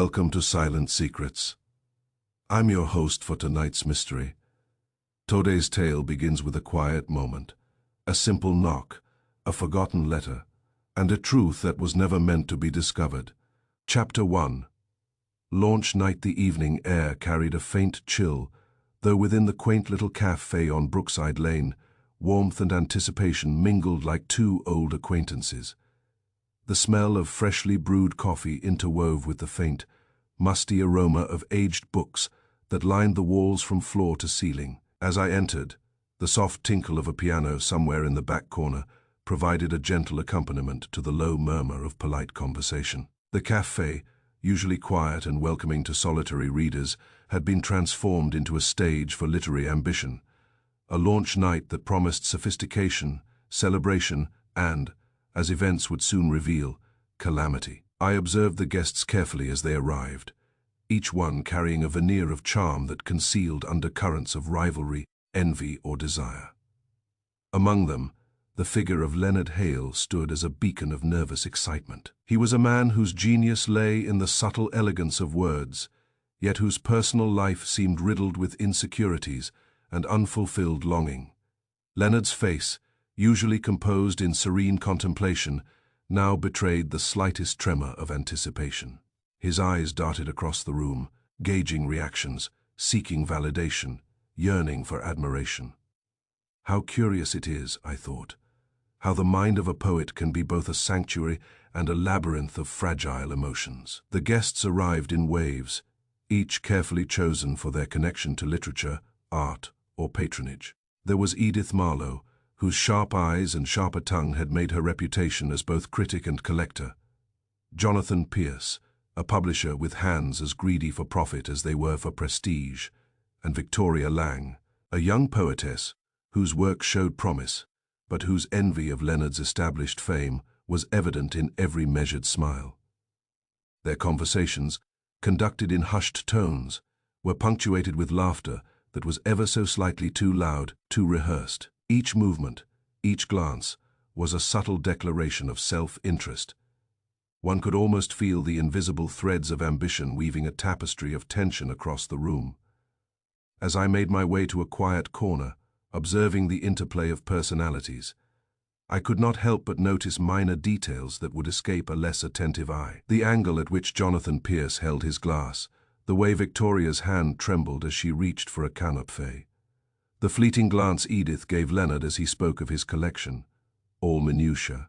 Welcome to Silent Secrets. I'm your host for tonight's mystery. Today's tale begins with a quiet moment, a simple knock, a forgotten letter, and a truth that was never meant to be discovered. Chapter 1. Launch night. The evening air carried a faint chill, though within the quaint little cafe on Brookside Lane, warmth and anticipation mingled like two old acquaintances. The smell of freshly brewed coffee interwove with the faint, musty aroma of aged books that lined the walls from floor to ceiling. As I entered, the soft tinkle of a piano somewhere in the back corner provided a gentle accompaniment to the low murmur of polite conversation. The cafe, usually quiet and welcoming to solitary readers, had been transformed into a stage for literary ambition, a launch night that promised sophistication, celebration, and, as events would soon reveal, calamity. I observed the guests carefully as they arrived, each one carrying a veneer of charm that concealed undercurrents of rivalry, envy, or desire. Among them, the figure of Leonard Hale stood as a beacon of nervous excitement. He was a man whose genius lay in the subtle elegance of words, yet whose personal life seemed riddled with insecurities and unfulfilled longing. Leonard's face, usually composed in serene contemplation, now betrayed the slightest tremor of anticipation. His eyes darted across the room, gauging reactions, seeking validation, yearning for admiration. How curious it is, I thought, how the mind of a poet can be both a sanctuary and a labyrinth of fragile emotions. The guests arrived in waves, each carefully chosen for their connection to literature, art, or patronage. There was Edith Marlowe, whose sharp eyes and sharper tongue had made her reputation as both critic and collector. Jonathan Pierce, a publisher with hands as greedy for profit as they were for prestige, and Victoria Lang, a young poetess whose work showed promise, but whose envy of Leonard's established fame was evident in every measured smile. Their conversations, conducted in hushed tones, were punctuated with laughter that was ever so slightly too loud, too rehearsed. Each movement, each glance, was a subtle declaration of self-interest. One could almost feel the invisible threads of ambition weaving a tapestry of tension across the room. As I made my way to a quiet corner, observing the interplay of personalities, I could not help but notice minor details that would escape a less attentive eye. The angle at which Jonathan Pierce held his glass, the way Victoria's hand trembled as she reached for a canapé, the fleeting glance Edith gave Leonard as he spoke of his collection, all minutiae,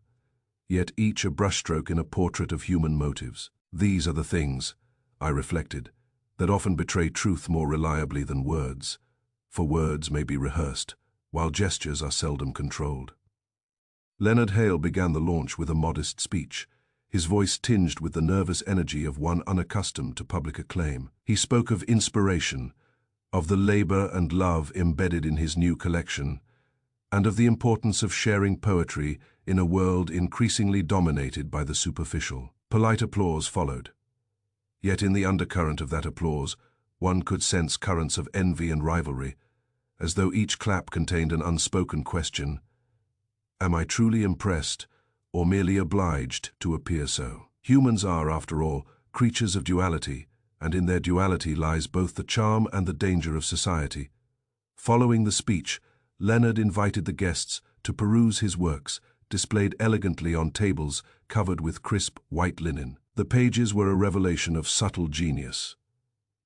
yet each a brushstroke in a portrait of human motives. These are the things, I reflected, that often betray truth more reliably than words, for words may be rehearsed, while gestures are seldom controlled. Leonard Hale began the launch with a modest speech, his voice tinged with the nervous energy of one unaccustomed to public acclaim. He spoke of inspiration, of the labor and love embedded in his new collection, and of the importance of sharing poetry in a world increasingly dominated by the superficial. Polite applause followed. Yet in the undercurrent of that applause, one could sense currents of envy and rivalry, as though each clap contained an unspoken question: am I truly impressed, or merely obliged to appear so? Humans are, after all, creatures of duality, and in their duality lies both the charm and the danger of society. Following the speech, Leonard invited the guests to peruse his works, displayed elegantly on tables covered with crisp white linen. The pages were a revelation of subtle genius,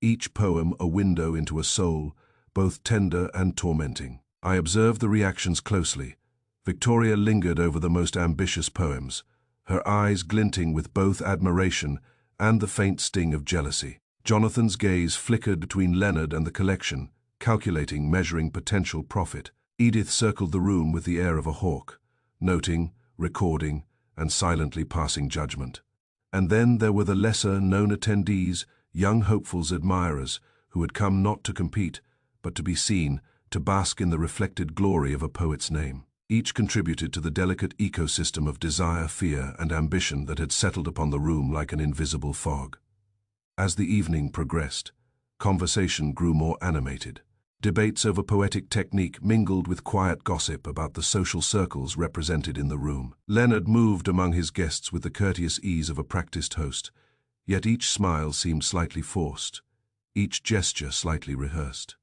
each poem a window into a soul, both tender and tormenting. I observed the reactions closely. Victoria lingered over the most ambitious poems, her eyes glinting with both admiration and the faint sting of jealousy. Jonathan's gaze flickered between Leonard and the collection, calculating, measuring potential profit. Edith circled the room with the air of a hawk, noting, recording, and silently passing judgment. And then there were the lesser-known attendees, young hopefuls, admirers, who had come not to compete, but to be seen, to bask in the reflected glory of a poet's name. Each contributed to the delicate ecosystem of desire, fear, and ambition that had settled upon the room like an invisible fog. As the evening progressed, conversation grew more animated. Debates over poetic technique mingled with quiet gossip about the social circles represented in the room. Leonard moved among his guests with the courteous ease of a practiced host, Yet each smile seemed slightly forced, each gesture slightly rehearsed.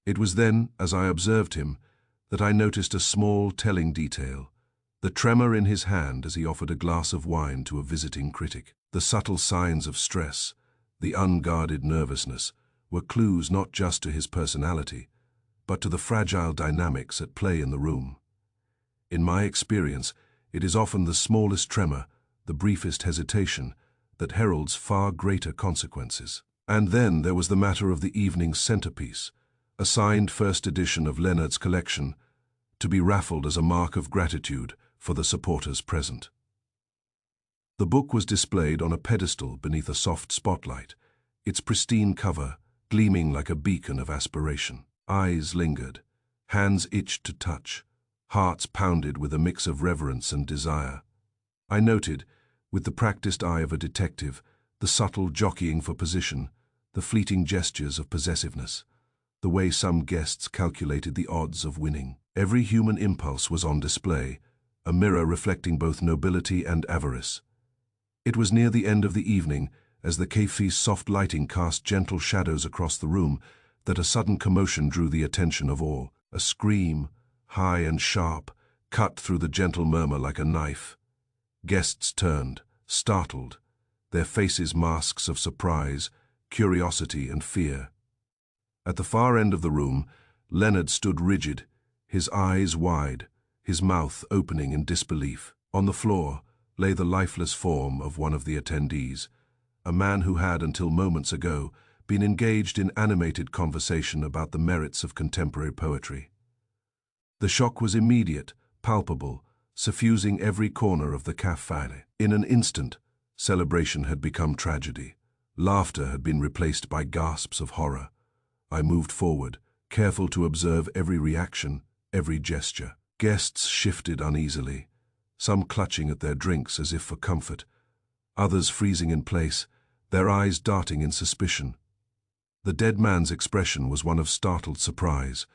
It was then, as I observed him, that I noticed a small, telling detail, the tremor in his hand as he offered a glass of wine to a visiting critic. The subtle signs of stress, the unguarded nervousness, were clues not just to his personality, but to the fragile dynamics at play in the room. In my experience, it is often the smallest tremor, the briefest hesitation, that heralds far greater consequences. And then there was the matter of the evening's centerpiece, a signed first edition of Leonard's collection, to be raffled as a mark of gratitude for the supporters present. The book was displayed on a pedestal beneath a soft spotlight, its pristine cover gleaming like a beacon of aspiration. Eyes lingered, hands itched to touch, hearts pounded with a mix of reverence and desire. I noted, with the practiced eye of a detective, the subtle jockeying for position, the fleeting gestures of possessiveness, the way some guests calculated the odds of winning. Every human impulse was on display, a mirror reflecting both nobility and avarice. It was near the end of the evening, as the cafe's soft lighting cast gentle shadows across the room, that a sudden commotion drew the attention of all. A scream, high and sharp, cut through the gentle murmur like a knife. Guests turned, startled, their faces masks of surprise, curiosity and fear. At the far end of the room, Leonard stood rigid, his eyes wide, his mouth opening in disbelief. On the floor lay the lifeless form of one of the attendees, a man who had, until moments ago, been engaged in animated conversation about the merits of contemporary poetry. The shock was immediate, palpable, suffusing every corner of the café. In an instant, celebration had become tragedy. Laughter had been replaced by gasps of horror. I moved forward, careful to observe every reaction, every gesture. Guests shifted uneasily, some clutching at their drinks as if for comfort, others freezing in place, their eyes darting in suspicion. The dead man's expression was one of startled surprise,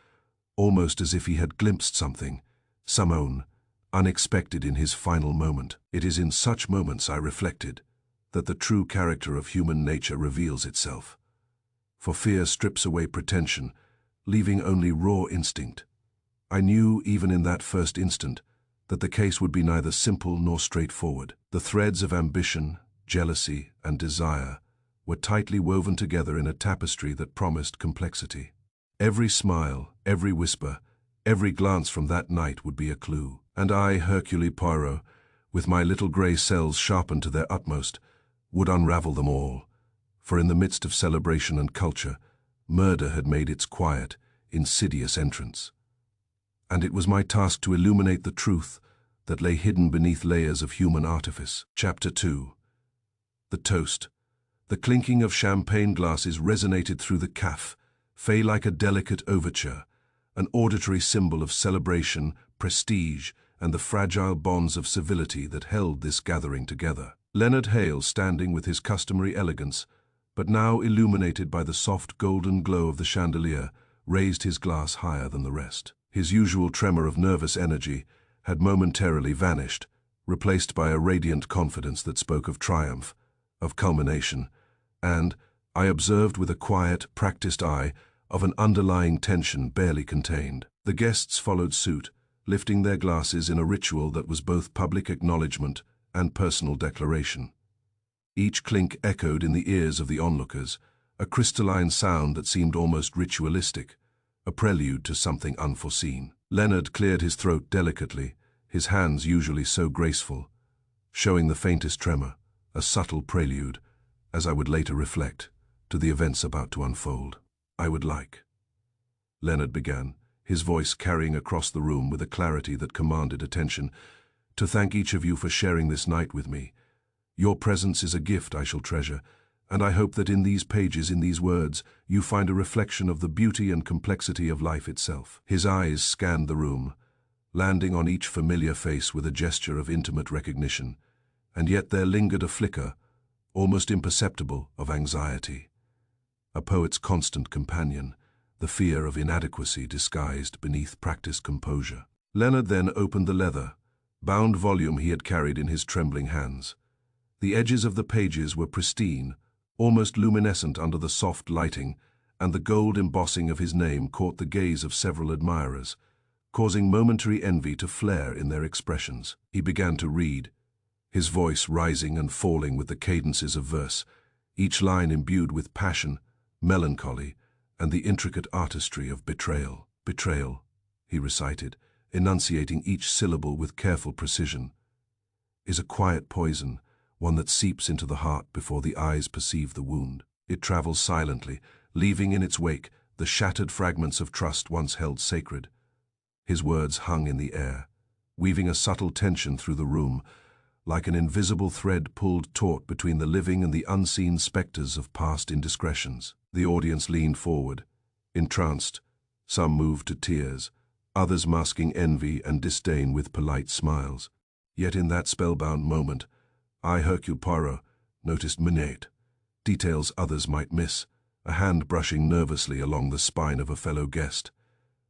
almost as if he had glimpsed something, some unexpected in his final moment. It is in such moments, I reflected, that the true character of human nature reveals itself. For fear strips away pretension, leaving only raw instinct. I knew, even in that first instant, that the case would be neither simple nor straightforward. The threads of ambition, jealousy, and desire were tightly woven together in a tapestry that promised complexity. Every smile, every whisper, every glance from that night would be a clue. And I, Hercule Poirot, with my little grey cells sharpened to their utmost, would unravel them all. For in the midst of celebration and culture, murder had made its quiet, insidious entrance. And it was my task to illuminate the truth that lay hidden beneath layers of human artifice. Chapter 2. The toast. The clinking of champagne glasses resonated through the café, like a delicate overture, an auditory symbol of celebration, prestige, and the fragile bonds of civility that held this gathering together. Leonard Hale, standing with his customary elegance, but now illuminated by the soft golden glow of the chandelier, raised his glass higher than the rest. His usual tremor of nervous energy had momentarily vanished, replaced by a radiant confidence that spoke of triumph, of culmination, and, I observed with a quiet, practiced eye, of an underlying tension barely contained. The guests followed suit, lifting their glasses in a ritual that was both public acknowledgement and personal declaration. Each clink echoed in the ears of the onlookers, a crystalline sound that seemed almost ritualistic, a prelude to something unforeseen. Leonard cleared his throat delicately, his hands usually so graceful, showing the faintest tremor, a subtle prelude, as I would later reflect, to the events about to unfold. "I would like," Leonard began, his voice carrying across the room with a clarity that commanded attention, "to thank each of you for sharing this night with me. Your presence is a gift I shall treasure, and I hope that in these pages, in these words, you find a reflection of the beauty and complexity of life itself." His eyes scanned the room, landing on each familiar face with a gesture of intimate recognition, and yet there lingered a flicker, almost imperceptible, of anxiety. A poet's constant companion, the fear of inadequacy disguised beneath practiced composure. Leonard then opened the leather, bound volume he had carried in his trembling hands. The edges of the pages were pristine, almost luminescent under the soft lighting, and the gold embossing of his name caught the gaze of several admirers, causing momentary envy to flare in their expressions. He began to read, his voice rising and falling with the cadences of verse, each line imbued with passion, melancholy, and the intricate artistry of betrayal. Betrayal, he recited, enunciating each syllable with careful precision, is a quiet poison, one that seeps into the heart before the eyes perceive the wound. It travels silently, leaving in its wake the shattered fragments of trust once held sacred. His words hung in the air, weaving a subtle tension through the room, like an invisible thread pulled taut between the living and the unseen specters of past indiscretions. The audience leaned forward, entranced, some moved to tears, others masking envy and disdain with polite smiles. Yet in that spellbound moment, I, Hercule Poirot, noticed minute details others might miss, a hand brushing nervously along the spine of a fellow guest,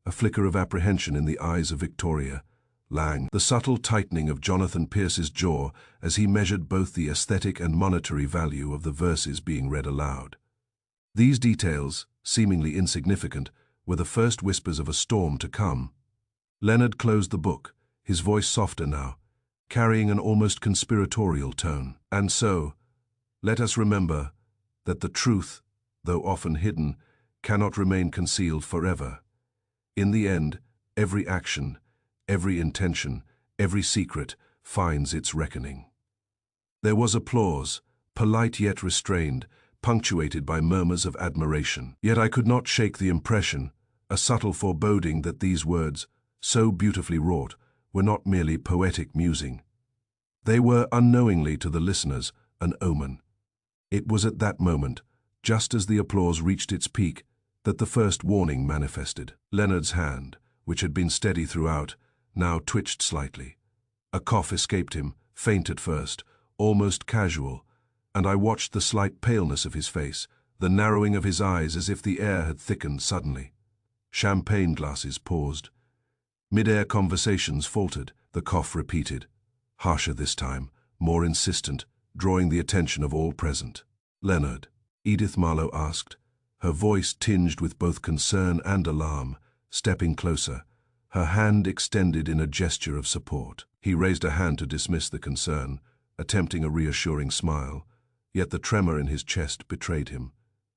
a flicker of apprehension in the eyes of Victoria, Lang, the subtle tightening of Jonathan Pierce's jaw as he measured both the aesthetic and monetary value of the verses being read aloud. These details, seemingly insignificant, were the first whispers of a storm to come. Leonard closed the book, his voice softer now, carrying an almost conspiratorial tone. And so, let us remember that the truth, though often hidden, cannot remain concealed forever. In the end, every action, every intention, every secret finds its reckoning. There was applause, polite yet restrained, punctuated by murmurs of admiration. Yet I could not shake the impression, a subtle foreboding that these words, so beautifully wrought, were not merely poetic musing. They were, unknowingly to the listeners, an omen. It was at that moment, just as the applause reached its peak, that the first warning manifested. Leonard's hand, which had been steady throughout, now twitched slightly. A cough escaped him, faint at first, almost casual, and I watched the slight paleness of his face, the narrowing of his eyes as if the air had thickened suddenly. Champagne glasses paused. Mid-air conversations faltered, the cough repeated, harsher this time, more insistent, drawing the attention of all present. "Leonard," Edith Marlowe asked, her voice tinged with both concern and alarm, stepping closer, her hand extended in a gesture of support. He raised a hand to dismiss the concern, attempting a reassuring smile, yet the tremor in his chest betrayed him.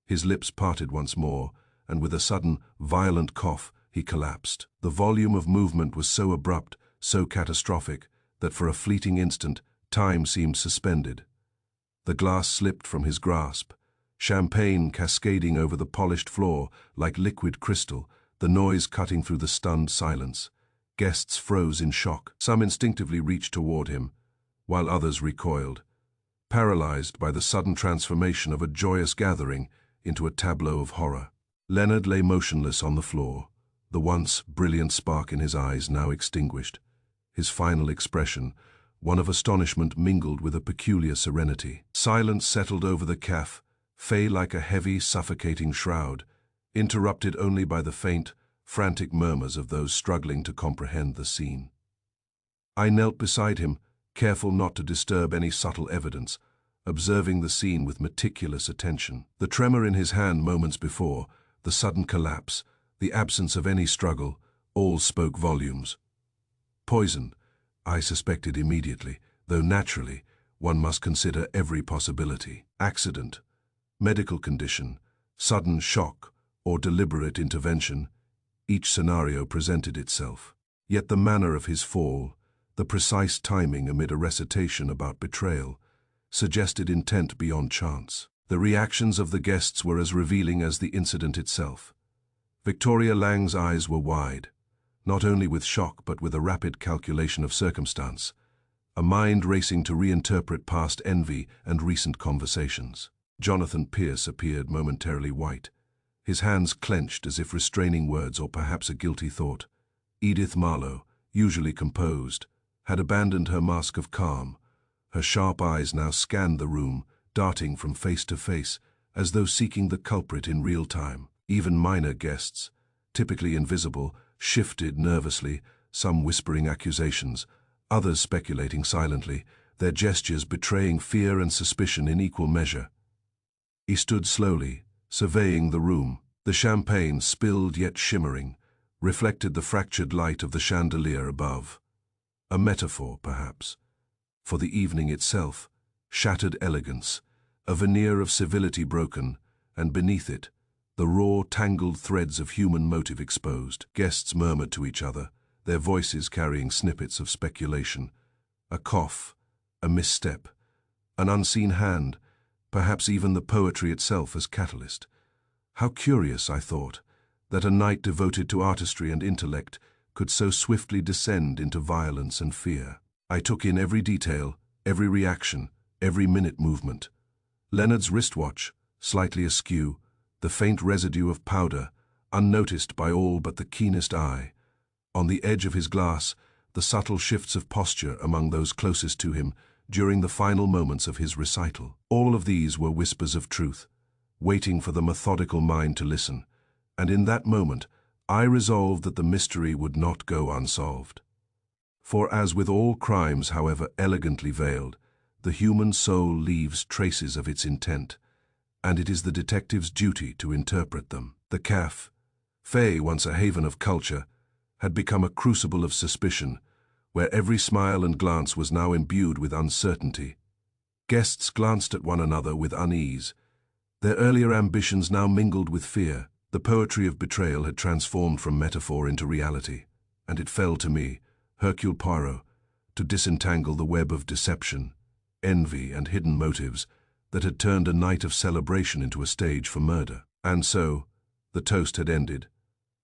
His lips parted once more, and with a sudden, violent cough, he collapsed. The volume of movement was so abrupt, so catastrophic, that for a fleeting instant, time seemed suspended. The glass slipped from his grasp, champagne cascading over the polished floor like liquid crystal, the noise cutting through the stunned silence. Guests froze in shock. Some instinctively reached toward him, while others recoiled, paralyzed by the sudden transformation of a joyous gathering into a tableau of horror. Leonard lay motionless on the floor, the once brilliant spark in his eyes now extinguished, his final expression, one of astonishment mingled with a peculiar serenity. Silence settled over the café, like a heavy, suffocating shroud, interrupted only by the faint, frantic murmurs of those struggling to comprehend the scene. I knelt beside him, careful not to disturb any subtle evidence, observing the scene with meticulous attention. The tremor in his hand moments before, the sudden collapse, the absence of any struggle, all spoke volumes. Poison, I suspected immediately, though naturally, one must consider every possibility. Accident, medical condition, sudden shock, or deliberate intervention, each scenario presented itself. Yet the manner of his fall, the precise timing amid a recitation about betrayal, suggested intent beyond chance. The reactions of the guests were as revealing as the incident itself. Victoria Lang's eyes were wide, not only with shock but with a rapid calculation of circumstance, a mind racing to reinterpret past envy and recent conversations. Jonathan Pierce appeared momentarily white, his hands clenched as if restraining words or perhaps a guilty thought. Edith Marlowe, usually composed, had abandoned her mask of calm. Her sharp eyes now scanned the room, darting from face to face, as though seeking the culprit in real time. Even minor guests, typically invisible, shifted nervously, some whispering accusations, others speculating silently, their gestures betraying fear and suspicion in equal measure. He stood slowly, surveying the room. The champagne, spilled yet shimmering, reflected the fractured light of the chandelier above. A metaphor, perhaps, for the evening itself, shattered elegance, a veneer of civility broken, and beneath it, the raw, tangled threads of human motive exposed. Guests murmured to each other, their voices carrying snippets of speculation. A cough, a misstep, an unseen hand, perhaps even the poetry itself as catalyst. How curious, I thought, that a night devoted to artistry and intellect could so swiftly descend into violence and fear. I took in every detail, every reaction, every minute movement. Leonard's wristwatch, slightly askew, the faint residue of powder, unnoticed by all but the keenest eye. On the edge of his glass, the subtle shifts of posture among those closest to him during the final moments of his recital. All of these were whispers of truth, waiting for the methodical mind to listen, and in that moment I resolved that the mystery would not go unsolved. For as with all crimes, however elegantly veiled, the human soul leaves traces of its intent, and it is the detective's duty to interpret them. The café, once a haven of culture, had become a crucible of suspicion, where every smile and glance was now imbued with uncertainty. Guests glanced at one another with unease. Their earlier ambitions now mingled with fear. The poetry of betrayal had transformed from metaphor into reality, and it fell to me, Hercule Poirot, to disentangle the web of deception, envy, and hidden motives that had turned a night of celebration into a stage for murder. And so, the toast had ended,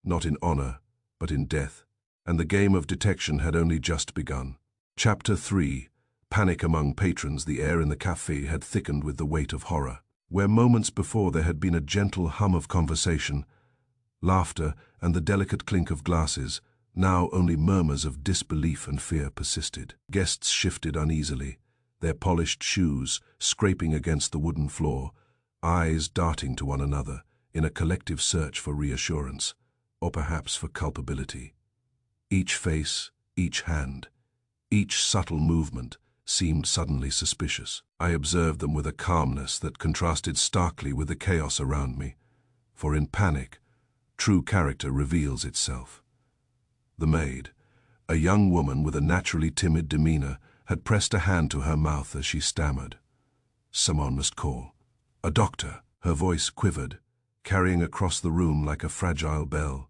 not in honor, but in death, and the game of detection had only just begun. Chapter 3. Panic among patrons. The air in the café had thickened with the weight of horror. Where moments before there had been a gentle hum of conversation, laughter, and the delicate clink of glasses, now only murmurs of disbelief and fear persisted. Guests shifted uneasily, their polished shoes scraping against the wooden floor, eyes darting to one another in a collective search for reassurance, or perhaps for culpability. Each face, each hand, each subtle movement seemed suddenly suspicious. I observed them with a calmness that contrasted starkly with the chaos around me, for in panic, true character reveals itself. The maid, a young woman with a naturally timid demeanor, had pressed a hand to her mouth as she stammered. Someone must call. A doctor. Her voice quivered, carrying across the room like a fragile bell.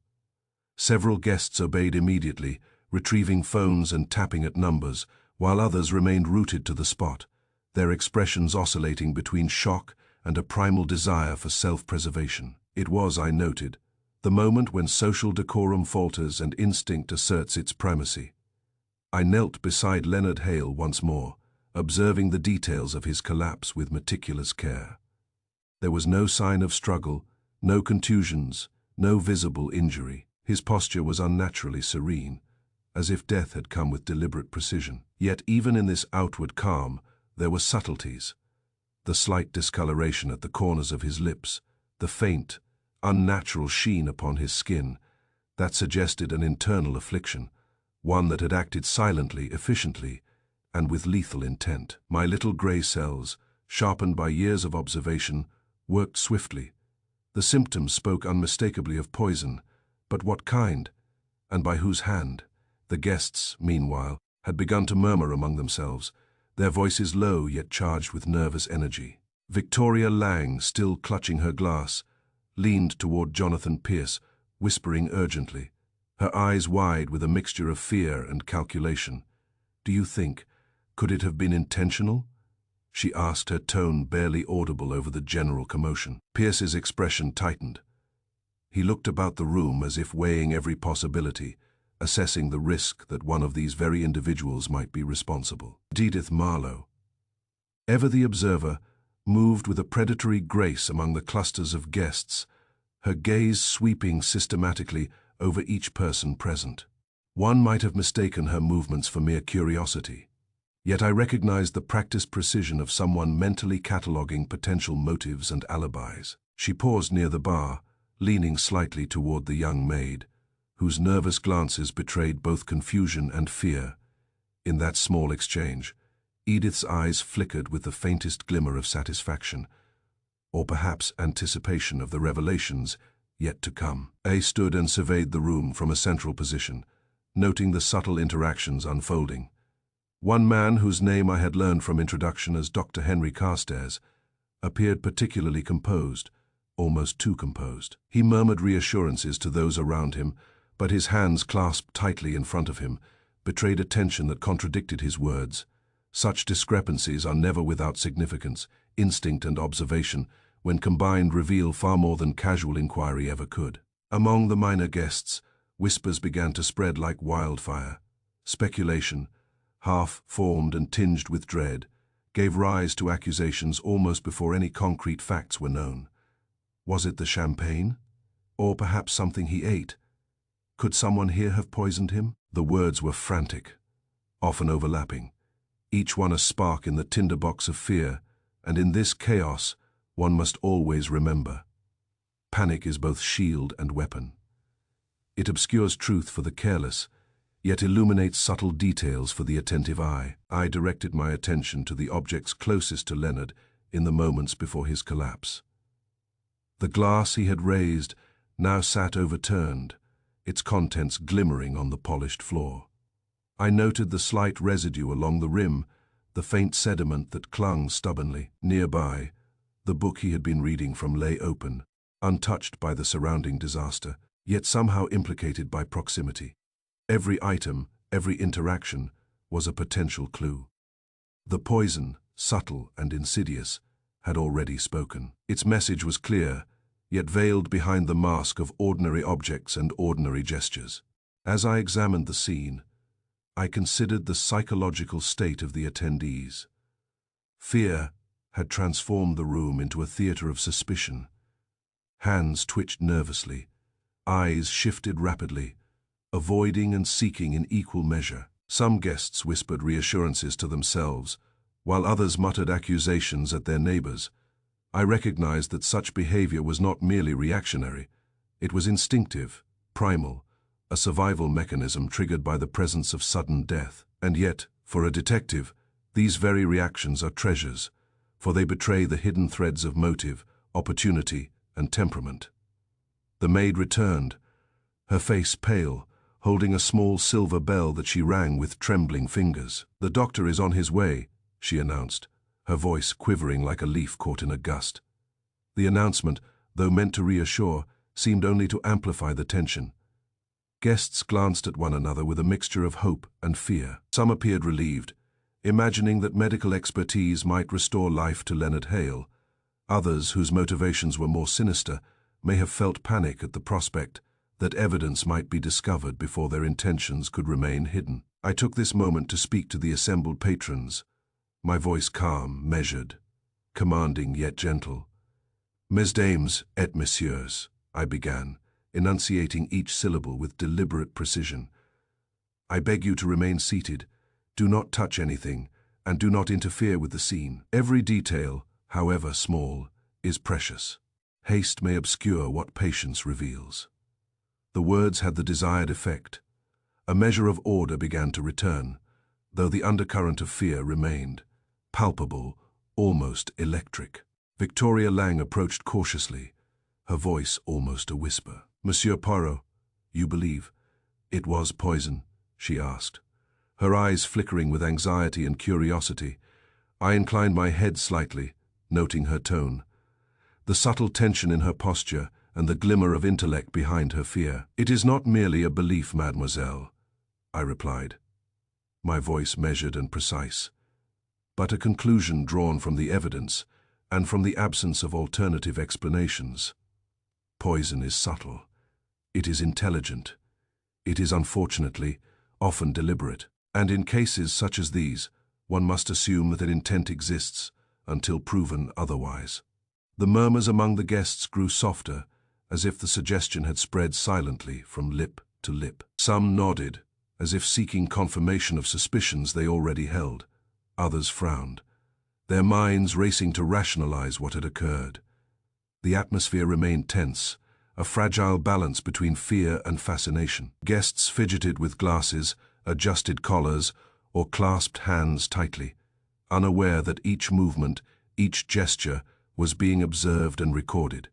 Several guests obeyed immediately, retrieving phones and tapping at numbers, while others remained rooted to the spot, their expressions oscillating between shock and a primal desire for self-preservation. It was, I noted, the moment when social decorum falters and instinct asserts its primacy. I knelt beside Leonard Hale once more, observing the details of his collapse with meticulous care. There was no sign of struggle, no contusions, no visible injury. His posture was unnaturally serene, as if death had come with deliberate precision. Yet even in this outward calm, there were subtleties. The slight discoloration at the corners of his lips, the faint, unnatural sheen upon his skin, that suggested an internal affliction, one that had acted silently, efficiently, and with lethal intent. My little gray cells, sharpened by years of observation, worked swiftly. The symptoms spoke unmistakably of poison, but what kind, and by whose hand? The guests, meanwhile, had begun to murmur among themselves, their voices low yet charged with nervous energy. Victoria Lang, still clutching her glass, leaned toward Jonathan Pierce, whispering urgently, her eyes wide with a mixture of fear and calculation. "Do you think, could it have been intentional?" she asked, her tone barely audible over the general commotion. Pierce's expression tightened. He looked about the room as if weighing every possibility, assessing the risk that one of these very individuals might be responsible. Edith Marlowe, ever the observer, moved with a predatory grace among the clusters of guests, her gaze sweeping systematically over each person present. One might have mistaken her movements for mere curiosity, yet I recognized the practiced precision of someone mentally cataloging potential motives and alibis. She paused near the bar, leaning slightly toward the young maid, whose nervous glances betrayed both confusion and fear. In that small exchange, Edith's eyes flickered with the faintest glimmer of satisfaction, or perhaps anticipation of the revelations yet to come. I stood and surveyed the room from a central position, noting the subtle interactions unfolding. One man, whose name I had learned from introduction as Dr. Henry Carstairs, appeared particularly composed, almost too composed. He murmured reassurances to those around him, but his hands clasped tightly in front of him betrayed a tension that contradicted his words. Such discrepancies are never without significance. Instinct and observation, when combined, reveal far more than casual inquiry ever could. Among the minor guests, whispers began to spread like wildfire. Speculation, half-formed and tinged with dread, gave rise to accusations almost before any concrete facts were known. Was it the champagne? Or perhaps something he ate? Could someone here have poisoned him? The words were frantic, often overlapping, each one a spark in the tinderbox of fear, and in this chaos, one must always remember. Panic is both shield and weapon. It obscures truth for the careless, yet illuminates subtle details for the attentive eye. I directed my attention to the objects closest to Leonard in the moments before his collapse. The glass he had raised now sat overturned, its contents glimmering on the polished floor. I noted the slight residue along the rim, the faint sediment that clung stubbornly. Nearby, the book he had been reading from lay open, untouched by the surrounding disaster, yet somehow implicated by proximity. Every item, every interaction, was a potential clue. The poison, subtle and insidious, had already spoken. Its message was clear, yet veiled behind the mask of ordinary objects and ordinary gestures. As I examined the scene, I considered the psychological state of the attendees. Fear had transformed the room into a theater of suspicion. Hands twitched nervously, eyes shifted rapidly, avoiding and seeking in equal measure. Some guests whispered reassurances to themselves, while others muttered accusations at their neighbors. I recognized that such behavior was not merely reactionary. It was instinctive, primal, a survival mechanism triggered by the presence of sudden death. And yet, for a detective, these very reactions are treasures, for they betray the hidden threads of motive, opportunity, and temperament. The maid returned, her face pale, holding a small silver bell that she rang with trembling fingers. "The doctor is on his way," she announced, her voice quivering like a leaf caught in a gust. The announcement, though meant to reassure, seemed only to amplify the tension. Guests glanced at one another with a mixture of hope and fear. Some appeared relieved, imagining that medical expertise might restore life to Leonard Hale. Others, whose motivations were more sinister, may have felt panic at the prospect that evidence might be discovered before their intentions could remain hidden. I took this moment to speak to the assembled patrons, my voice calm, measured, commanding yet gentle. "Mesdames et messieurs," I began, enunciating each syllable with deliberate precision. "I beg you to remain seated, do not touch anything, and do not interfere with the scene. Every detail, however small, is precious. Haste may obscure what patience reveals." The words had the desired effect. A measure of order began to return, though the undercurrent of fear remained, palpable, almost electric. Victoria Lang approached cautiously, her voice almost a whisper. "Monsieur Poirot, you believe it was poison?" she asked, her eyes flickering with anxiety and curiosity. I inclined my head slightly, noting her tone, the subtle tension in her posture and the glimmer of intellect behind her fear. "It is not merely a belief, mademoiselle," I replied, my voice measured and precise, "but a conclusion drawn from the evidence and from the absence of alternative explanations. Poison is subtle. It is intelligent. It is, unfortunately, often deliberate. And in cases such as these, one must assume that an intent exists until proven otherwise." The murmurs among the guests grew softer, as if the suggestion had spread silently from lip to lip. Some nodded, as if seeking confirmation of suspicions they already held. Others frowned, their minds racing to rationalize what had occurred. The atmosphere remained tense, a fragile balance between fear and fascination. Guests fidgeted with glasses, adjusted collars, or clasped hands tightly. unaware that each movement, each gesture, was being observed and recorded,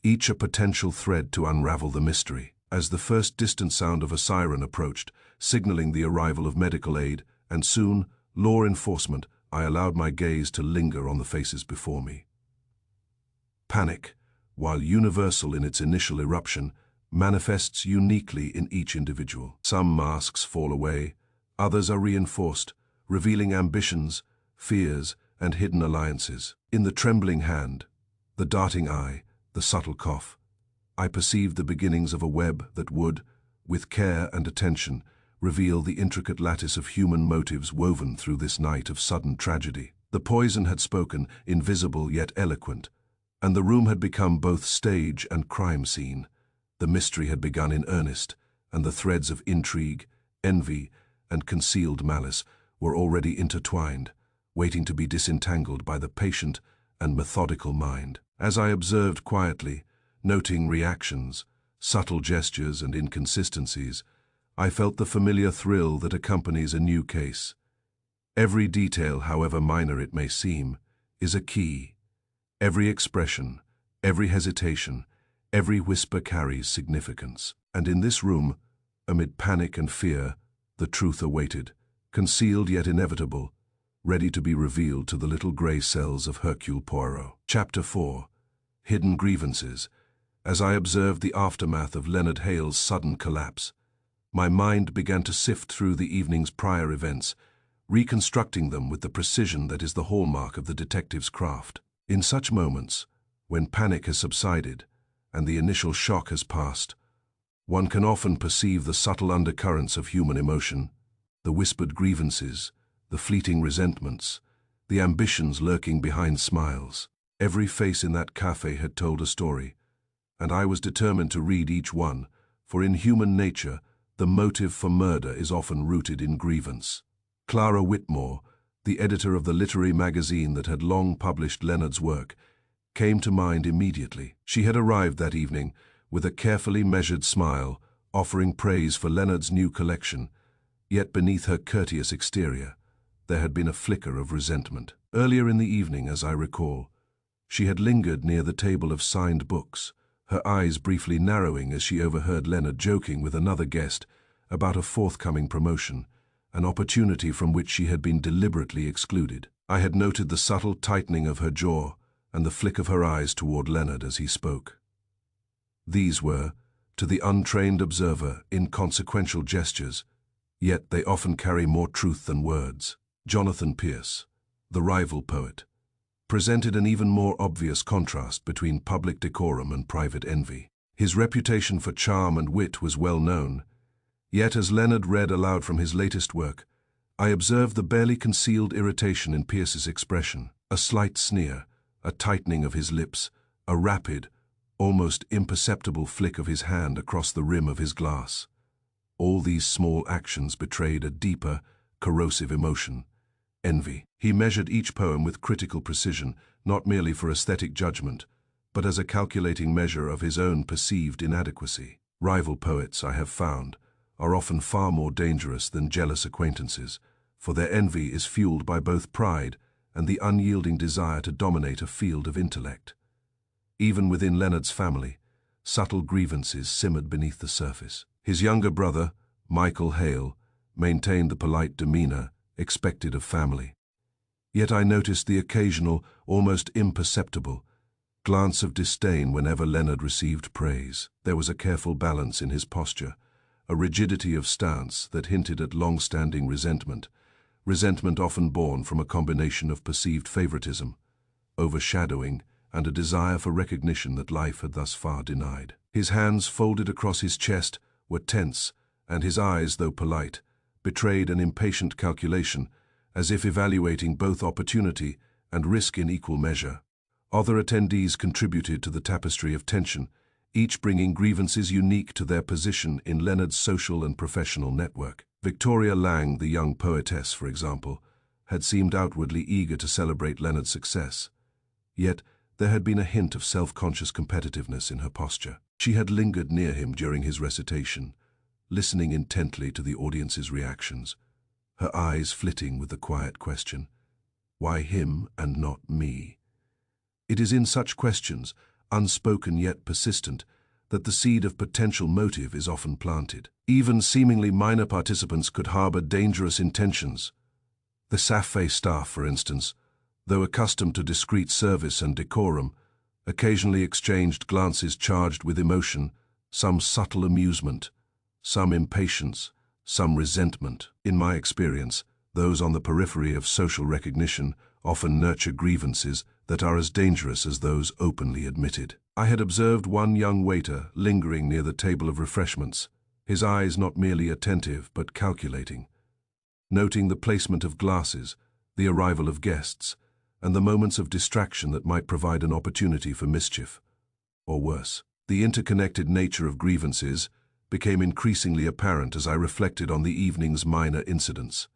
each a potential thread to unravel the mystery. As the first distant sound of a siren approached, signaling the arrival of medical aid and soon law enforcement, I allowed my gaze to linger on the faces before me. Panic, while universal in its initial eruption, manifests uniquely in each individual. Some masks fall away, others are reinforced, revealing ambitions, fears, and hidden alliances. In the trembling hand, the darting eye, the subtle cough, I perceived the beginnings of a web that would, with care and attention, reveal the intricate lattice of human motives woven through this night of sudden tragedy. The poison had spoken, invisible yet eloquent, and the room had become both stage and crime scene. The mystery had begun in earnest, and the threads of intrigue, envy, and concealed malice were already intertwined, waiting to be disentangled by the patient and methodical mind. As I observed quietly, noting reactions, subtle gestures, and inconsistencies, I felt the familiar thrill that accompanies a new case. Every detail, however minor it may seem, is a key. Every expression, every hesitation, every whisper carries significance. And in this room, amid panic and fear, the truth awaited, concealed yet inevitable, ready to be revealed to the little grey cells of Hercule Poirot. Chapter 4. Hidden Grievances. As I observed the aftermath of Leonard Hale's sudden collapse, my mind began to sift through the evening's prior events, reconstructing them with the precision that is the hallmark of the detective's craft. In such moments, when panic has subsided and the initial shock has passed, one can often perceive the subtle undercurrents of human emotion, the whispered grievances, the fleeting resentments, the ambitions lurking behind smiles. Every face in that cafe had told a story, and I was determined to read each one, for in human nature, the motive for murder is often rooted in grievance. Clara Whitmore, the editor of the literary magazine that had long published Leonard's work, came to mind immediately. She had arrived that evening with a carefully measured smile, offering praise for Leonard's new collection, yet beneath her courteous exterior, there had been a flicker of resentment. Earlier in the evening, as I recall, she had lingered near the table of signed books, her eyes briefly narrowing as she overheard Leonard joking with another guest about a forthcoming promotion, an opportunity from which she had been deliberately excluded. I had noted the subtle tightening of her jaw and the flick of her eyes toward Leonard as he spoke. These were, to the untrained observer, inconsequential gestures, yet they often carry more truth than words. Jonathan Pierce, the rival poet, presented an even more obvious contrast between public decorum and private envy. His reputation for charm and wit was well known, yet as Leonard read aloud from his latest work, I observed the barely concealed irritation in Pierce's expression, a slight sneer, a tightening of his lips, a rapid, almost imperceptible flick of his hand across the rim of his glass. All these small actions betrayed a deeper, corrosive emotion, envy. He measured each poem with critical precision, not merely for aesthetic judgment, but as a calculating measure of his own perceived inadequacy. Rival poets, I have found, are often far more dangerous than jealous acquaintances, for their envy is fueled by both pride and the unyielding desire to dominate a field of intellect. Even within Leonard's family, subtle grievances simmered beneath the surface. His younger brother, Michael Hale, maintained the polite demeanor expected of family. Yet I noticed the occasional, almost imperceptible, glance of disdain whenever Leonard received praise. There was a careful balance in his posture, a rigidity of stance that hinted at long-standing resentment often born from a combination of perceived favoritism, overshadowing, and a desire for recognition that life had thus far denied. His hands folded across his chest were tense, and his eyes, though polite, betrayed an impatient calculation, as if evaluating both opportunity and risk in equal measure. Other attendees contributed to the tapestry of tension, each bringing grievances unique to their position in Leonard's social and professional network. Victoria Lang, the young poetess, for example, had seemed outwardly eager to celebrate Leonard's success. Yet there had been a hint of self-conscious competitiveness in her posture. She had lingered near him during his recitation, listening intently to the audience's reactions, her eyes flitting with the quiet question, Why him and not me? It is in such questions, unspoken yet persistent, that the seed of potential motive is often planted. Even seemingly minor participants could harbor dangerous intentions. The Saffe staff, for instance, though accustomed to discreet service and decorum, occasionally exchanged glances charged with emotion, some subtle amusement, some impatience, some resentment. In my experience, those on the periphery of social recognition often nurture grievances that are as dangerous as those openly admitted. I had observed one young waiter lingering near the table of refreshments, his eyes not merely attentive but calculating, noting the placement of glasses, the arrival of guests, and the moments of distraction that might provide an opportunity for mischief, or worse. The interconnected nature of grievances became increasingly apparent as I reflected on the evening's minor incidents.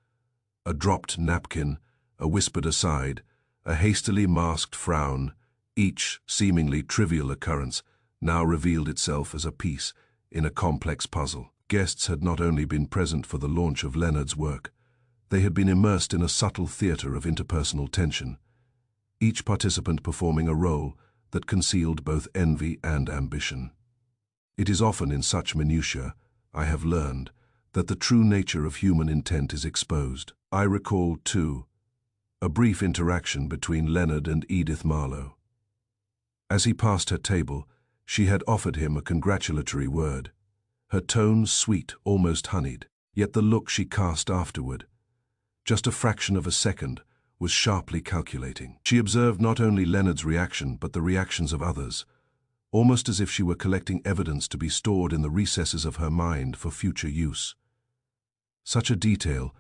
A dropped napkin, a whispered aside, a hastily masked frown, each seemingly trivial occurrence, now revealed itself as a piece in a complex puzzle. Guests had not only been present for the launch of Leonard's work, they had been immersed in a subtle theater of interpersonal tension, each participant performing a role that concealed both envy and ambition. It is often in such minutiae, I have learned, that the true nature of human intent is exposed. I recall, too, a brief interaction between Leonard and Edith Marlowe. As he passed her table, she had offered him a congratulatory word, her tone sweet, almost honeyed, yet the look she cast afterward, just a fraction of a second, was sharply calculating. She observed not only Leonard's reaction but the reactions of others, almost as if she were collecting evidence to be stored in the recesses of her mind for future use. Such a detail,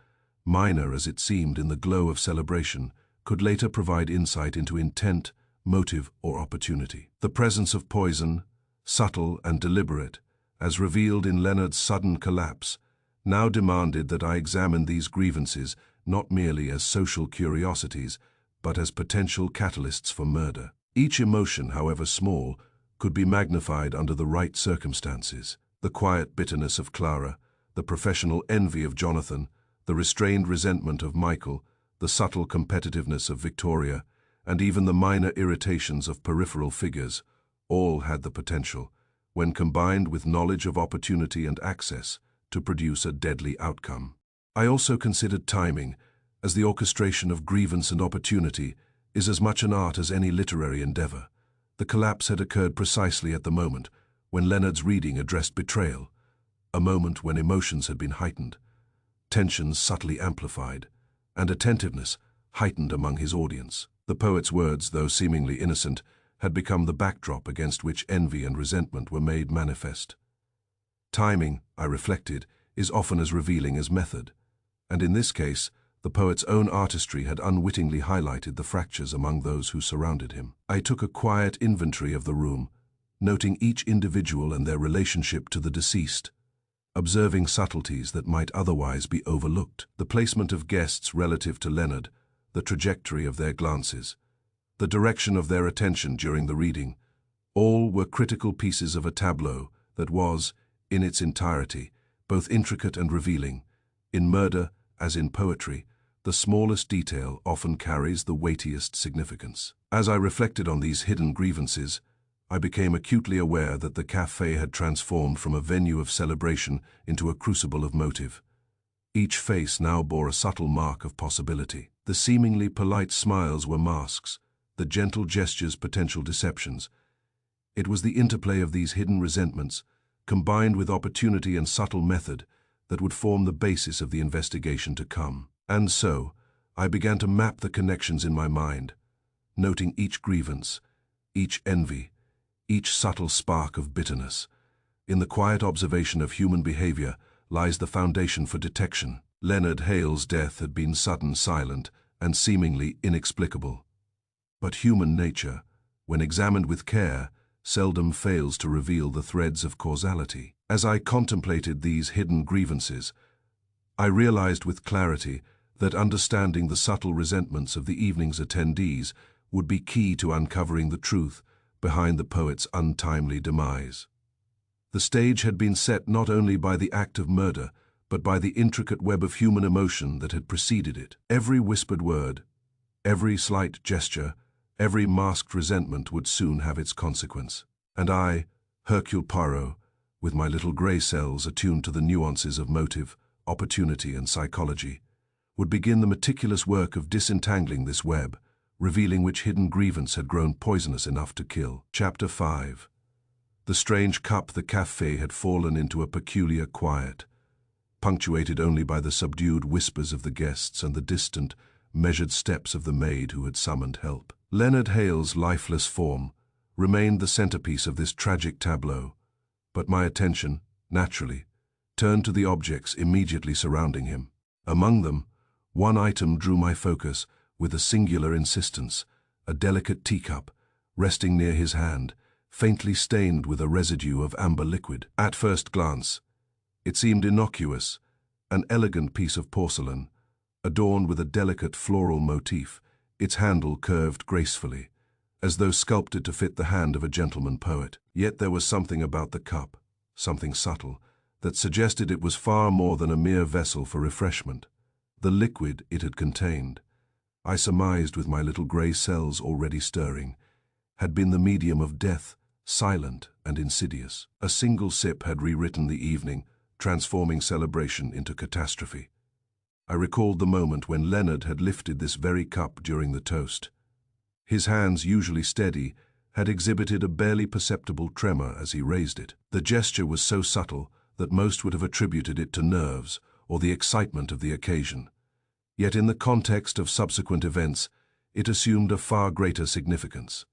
minor as it seemed in the glow of celebration, could later provide insight into intent, motive, or opportunity. The presence of poison, subtle and deliberate, as revealed in Leonard's sudden collapse, now demanded that I examine these grievances not merely as social curiosities, but as potential catalysts for murder. Each emotion, however small, could be magnified under the right circumstances. The quiet bitterness of Clara, the professional envy of Jonathan, the restrained resentment of Michael, the subtle competitiveness of Victoria, and even the minor irritations of peripheral figures, all had the potential, when combined with knowledge of opportunity and access, to produce a deadly outcome. I also considered timing, as the orchestration of grievance and opportunity is as much an art as any literary endeavor. The collapse had occurred precisely at the moment when Leonard's reading addressed betrayal, a moment when emotions had been heightened, tensions subtly amplified, and attentiveness heightened among his audience. The poet's words, though seemingly innocent, had become the backdrop against which envy and resentment were made manifest. Timing, I reflected, is often as revealing as method, and in this case, the poet's own artistry had unwittingly highlighted the fractures among those who surrounded him. I took a quiet inventory of the room, noting each individual and their relationship to the deceased, observing subtleties that might otherwise be overlooked. The placement of guests relative to Leonard, the trajectory of their glances, the direction of their attention during the reading, all were critical pieces of a tableau that was, in its entirety, both intricate and revealing. In murder, as in poetry, the smallest detail often carries the weightiest significance. As I reflected on these hidden grievances, I became acutely aware that the café had transformed from a venue of celebration into a crucible of motive. Each face now bore a subtle mark of possibility. The seemingly polite smiles were masks, the gentle gestures potential deceptions. It was the interplay of these hidden resentments, combined with opportunity and subtle method, that would form the basis of the investigation to come. And so, I began to map the connections in my mind, noting each grievance, each envy, each subtle spark of bitterness. In the quiet observation of human behavior lies the foundation for detection. Leonard Hale's death had been sudden, silent, and seemingly inexplicable. But human nature, when examined with care, seldom fails to reveal the threads of causality. As I contemplated these hidden grievances, I realized with clarity that understanding the subtle resentments of the evening's attendees would be key to uncovering the truth behind the poet's untimely demise. The stage had been set not only by the act of murder, but by the intricate web of human emotion that had preceded it. Every whispered word, Every slight gesture, every masked resentment would soon have its consequence. And I, Hercule Poirot, with my little grey cells attuned to the nuances of motive, opportunity and psychology, would begin the meticulous work of disentangling this web, revealing which hidden grievance had grown poisonous enough to kill. Chapter 5. The strange cup the café had fallen into a peculiar quiet, punctuated only by the subdued whispers of the guests and the distant, measured steps of the maid who had summoned help. Leonard Hale's lifeless form remained the centerpiece of this tragic tableau, but my attention, naturally, turned to the objects immediately surrounding him. Among them, one item drew my focus with a singular insistence, a delicate teacup, resting near his hand, faintly stained with a residue of amber liquid. At first glance, it seemed innocuous, an elegant piece of porcelain, adorned with a delicate floral motif, its handle curved gracefully, as though sculpted to fit the hand of a gentleman poet. Yet there was something about the cup, something subtle, that suggested it was far more than a mere vessel for refreshment. The liquid it had contained, I surmised with my little grey cells already stirring, had been the medium of death, silent and insidious. A single sip had rewritten the evening, transforming celebration into catastrophe. I recalled the moment when Leonard had lifted this very cup during the toast. His hands, usually steady, had exhibited a barely perceptible tremor as he raised it. The gesture was so subtle that most would have attributed it to nerves or the excitement of the occasion. Yet in the context of subsequent events, it assumed a far greater significance.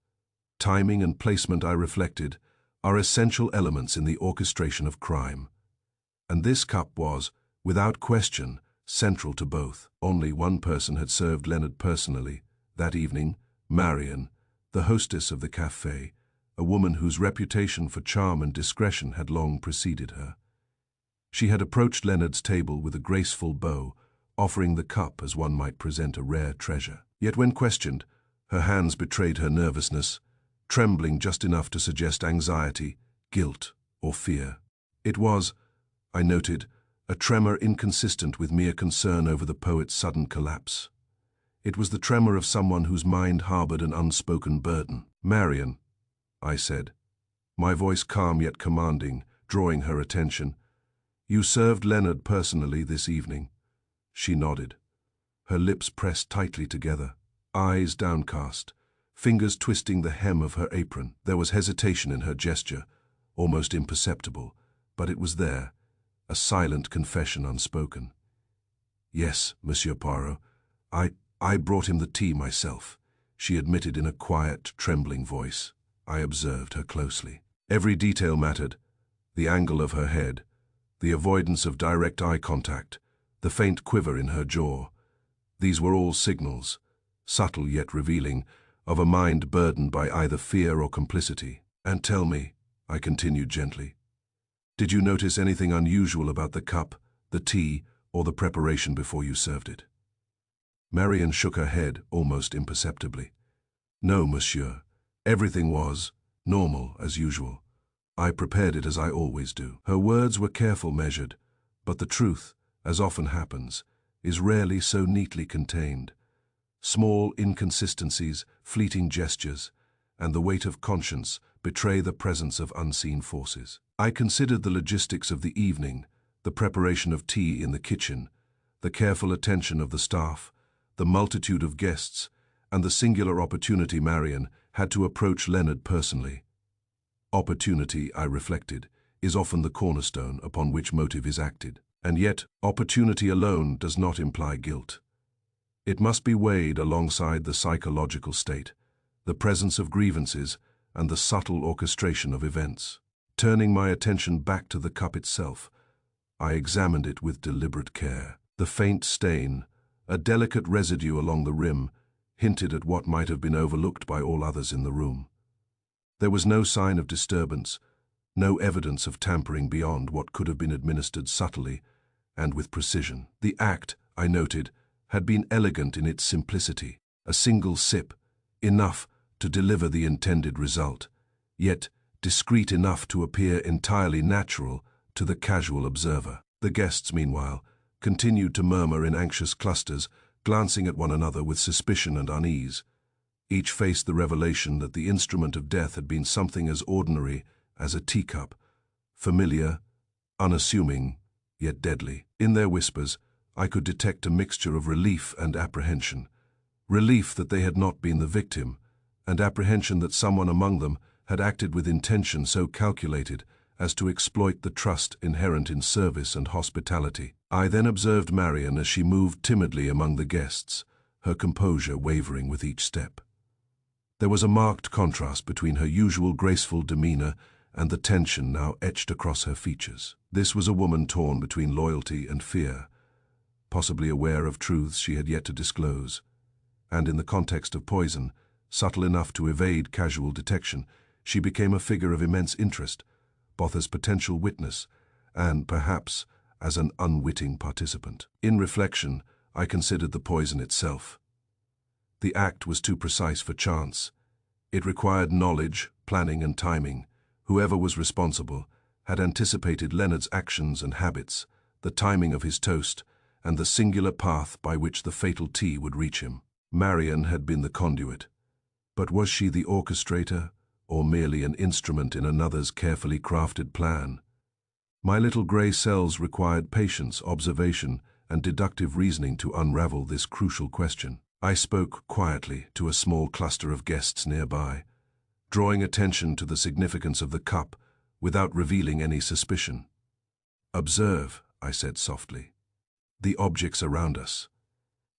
Timing and placement, I reflected, are essential elements in the orchestration of crime. And this cup was, without question, central to both. Only one person had served Leonard personally, that evening, Marian, the hostess of the café, a woman whose reputation for charm and discretion had long preceded her. She had approached Leonard's table with a graceful bow, offering the cup as one might present a rare treasure. Yet when questioned, her hands betrayed her nervousness, trembling just enough to suggest anxiety, guilt, or fear. It was, I noted, a tremor inconsistent with mere concern over the poet's sudden collapse. It was the tremor of someone whose mind harbored an unspoken burden. "Marian," I said, my voice calm yet commanding, drawing her attention. "You served Leonard personally this evening." She nodded, her lips pressed tightly together, eyes downcast, fingers twisting the hem of her apron. There was hesitation in her gesture, almost imperceptible, but it was there, a silent confession unspoken. "Yes, Monsieur Poirot, I brought him the tea myself," she admitted in a quiet, trembling voice. I observed her closely. Every detail mattered, the angle of her head, the avoidance of direct eye contact, the faint quiver in her jaw. These were all signals, subtle yet revealing, of a mind burdened by either fear or complicity. "And tell me," I continued gently, "did you notice anything unusual about the cup, the tea, or the preparation before you served it?" Marian shook her head almost imperceptibly. "No, monsieur. Everything was normal as usual. I prepared it as I always do." Her words were careful, measured, but the truth, as often happens, is rarely so neatly contained. Small inconsistencies, fleeting gestures, and the weight of conscience betray the presence of unseen forces. I considered the logistics of the evening, the preparation of tea in the kitchen, the careful attention of the staff, the multitude of guests, and the singular opportunity Marian had to approach Leonard personally. Opportunity, I reflected, is often the cornerstone upon which motive is acted. And yet, opportunity alone does not imply guilt. It must be weighed alongside the psychological state, the presence of grievances, and the subtle orchestration of events. Turning my attention back to the cup itself, I examined it with deliberate care. The faint stain, a delicate residue along the rim, hinted at what might have been overlooked by all others in the room. There was no sign of disturbance, no evidence of tampering beyond what could have been administered subtly and with precision. The act, I noted, had been elegant in its simplicity. A single sip, enough to deliver the intended result, yet discreet enough to appear entirely natural to the casual observer. The guests, meanwhile, continued to murmur in anxious clusters, glancing at one another with suspicion and unease. Each faced the revelation that the instrument of death had been something as ordinary as a teacup, familiar, unassuming, yet deadly. In their whispers, I could detect a mixture of relief and apprehension. Relief that they had not been the victim, and apprehension that someone among them had acted with intention so calculated as to exploit the trust inherent in service and hospitality. I then observed Marian as she moved timidly among the guests, her composure wavering with each step. There was a marked contrast between her usual graceful demeanor and the tension now etched across her features. This was a woman torn between loyalty and fear, possibly aware of truths she had yet to disclose, and in the context of poison, subtle enough to evade casual detection, she became a figure of immense interest, both as potential witness and, perhaps, as an unwitting participant. In reflection, I considered the poison itself. The act was too precise for chance. It required knowledge, planning, and timing. Whoever was responsible had anticipated Leonard's actions and habits, the timing of his toast, and the singular path by which the fatal tea would reach him. Marian had been the conduit, but was she the orchestrator, or merely an instrument in another's carefully crafted plan? My little grey cells required patience, observation, and deductive reasoning to unravel this crucial question. I spoke quietly to a small cluster of guests nearby, drawing attention to the significance of the cup without revealing any suspicion. "Observe," I said softly, "the objects around us.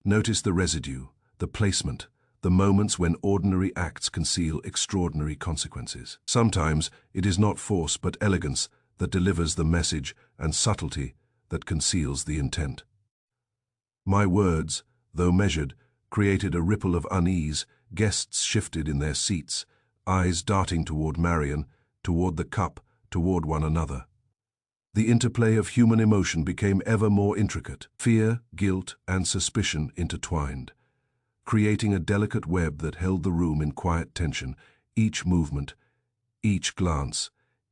Notice the residue, the placement, the moments when ordinary acts conceal extraordinary consequences. Sometimes it is not force but elegance that delivers the message and subtlety that conceals the intent." My words, though measured, created a ripple of unease. Guests shifted in their seats, eyes darting toward Marian, toward the cup, toward one another. The interplay of human emotion became ever more intricate. Fear, guilt, and suspicion intertwined, creating a delicate web that held the room in quiet tension. Each movement, each glance,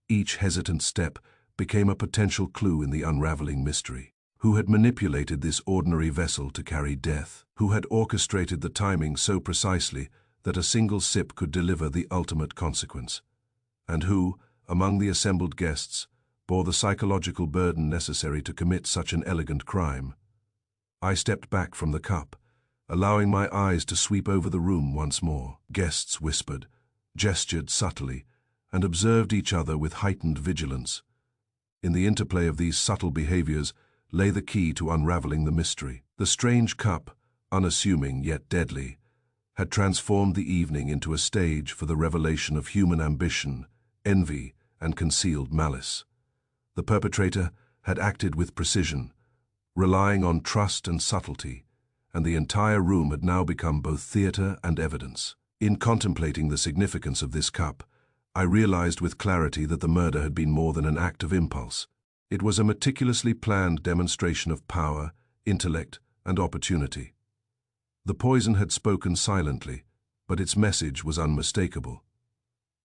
each hesitant step became a potential clue in the unraveling mystery. Who had manipulated this ordinary vessel to carry death? Who had orchestrated the timing so precisely that a single sip could deliver the ultimate consequence? And who, among the assembled guests, bore the psychological burden necessary to commit such an elegant crime? I stepped back from the cup, allowing my eyes to sweep over the room once more. Guests whispered, gestured subtly, and observed each other with heightened vigilance. In the interplay of these subtle behaviors lay the key to unraveling the mystery. The strange cup, unassuming yet deadly, had transformed the evening into a stage for the revelation of human ambition, envy, and concealed malice. The perpetrator had acted with precision, relying on trust and subtlety, and the entire room had now become both theater and evidence. In contemplating the significance of this cup, I realized with clarity that the murder had been more than an act of impulse. It was a meticulously planned demonstration of power, intellect, and opportunity. The poison had spoken silently, but its message was unmistakable.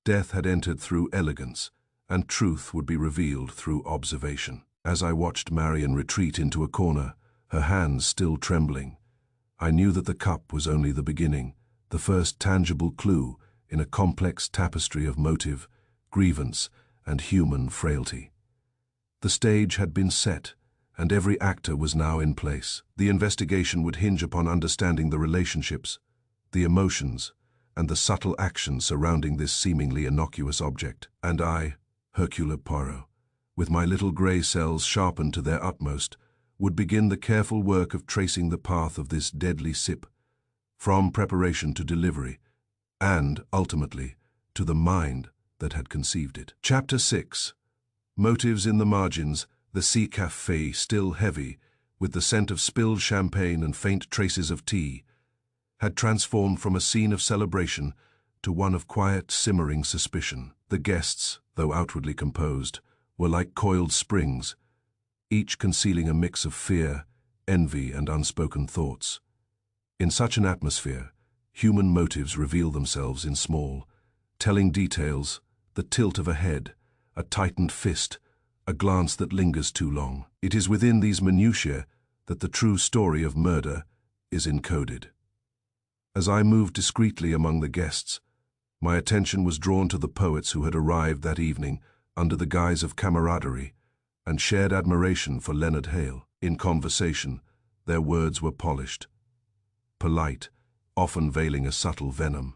Death had entered through elegance, and truth would be revealed through observation. As I watched Marian retreat into a corner, her hands still trembling, I knew that the cup was only the beginning, the first tangible clue in a complex tapestry of motive, grievance, and human frailty. The stage had been set, and every actor was now in place. The investigation would hinge upon understanding the relationships, the emotions, and the subtle actions surrounding this seemingly innocuous object. And I, Hercule Poirot, with my little grey cells sharpened to their utmost, would begin the careful work of tracing the path of this deadly sip, from preparation to delivery, and, ultimately, to the mind that had conceived it. Chapter 6. Motives in the margins, the sea café still heavy, with the scent of spilled champagne and faint traces of tea, had transformed from a scene of celebration to one of quiet, simmering suspicion. The guests, though outwardly composed, were like coiled springs, each concealing a mix of fear, envy, and unspoken thoughts. In such an atmosphere, human motives reveal themselves in small, telling details, the tilt of a head, a tightened fist, a glance that lingers too long. It is within these minutiae that the true story of murder, is encoded. As I moved discreetly among the guests, my attention was drawn to the poets who had arrived that evening under the guise of camaraderie and shared admiration for Leonard Hale. In conversation, their words were polished, polite, often veiling a subtle venom.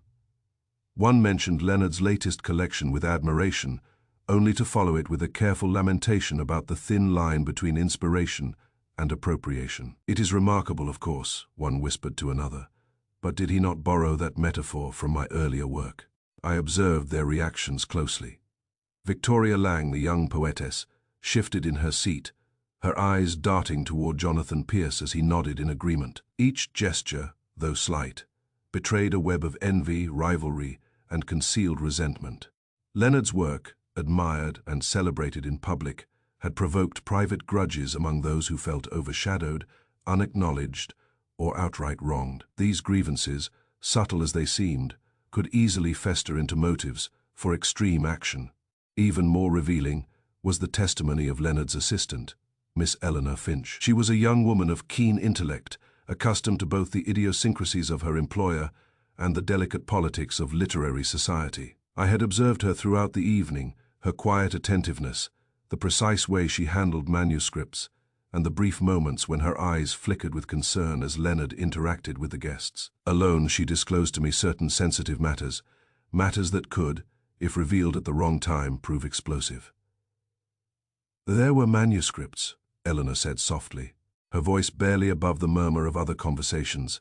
One mentioned Leonard's latest collection with admiration, only to follow it with a careful lamentation about the thin line between inspiration and appropriation. "It is remarkable, of course," one whispered to another, "but did he not borrow that metaphor from my earlier work?" I observed their reactions closely. Victoria Lang, the young poetess, shifted in her seat, her eyes darting toward Jonathan Pierce as he nodded in agreement. Each gesture, though slight, betrayed a web of envy, rivalry, and concealed resentment. Leonard's work, admired and celebrated in public, had provoked private grudges among those who felt overshadowed, unacknowledged, or outright wronged. These grievances, subtle as they seemed, could easily fester into motives for extreme action. Even more revealing was the testimony of Leonard's assistant, Miss Eleanor Finch. She was a young woman of keen intellect, accustomed to both the idiosyncrasies of her employer and the delicate politics of literary society. I had observed her throughout the evening, her quiet attentiveness, the precise way she handled manuscripts, and the brief moments when her eyes flickered with concern as Leonard interacted with the guests. Alone, she disclosed to me certain sensitive matters that could, if revealed at the wrong time, prove explosive. "There were manuscripts," Eleanor said softly, her voice barely above the murmur of other conversations,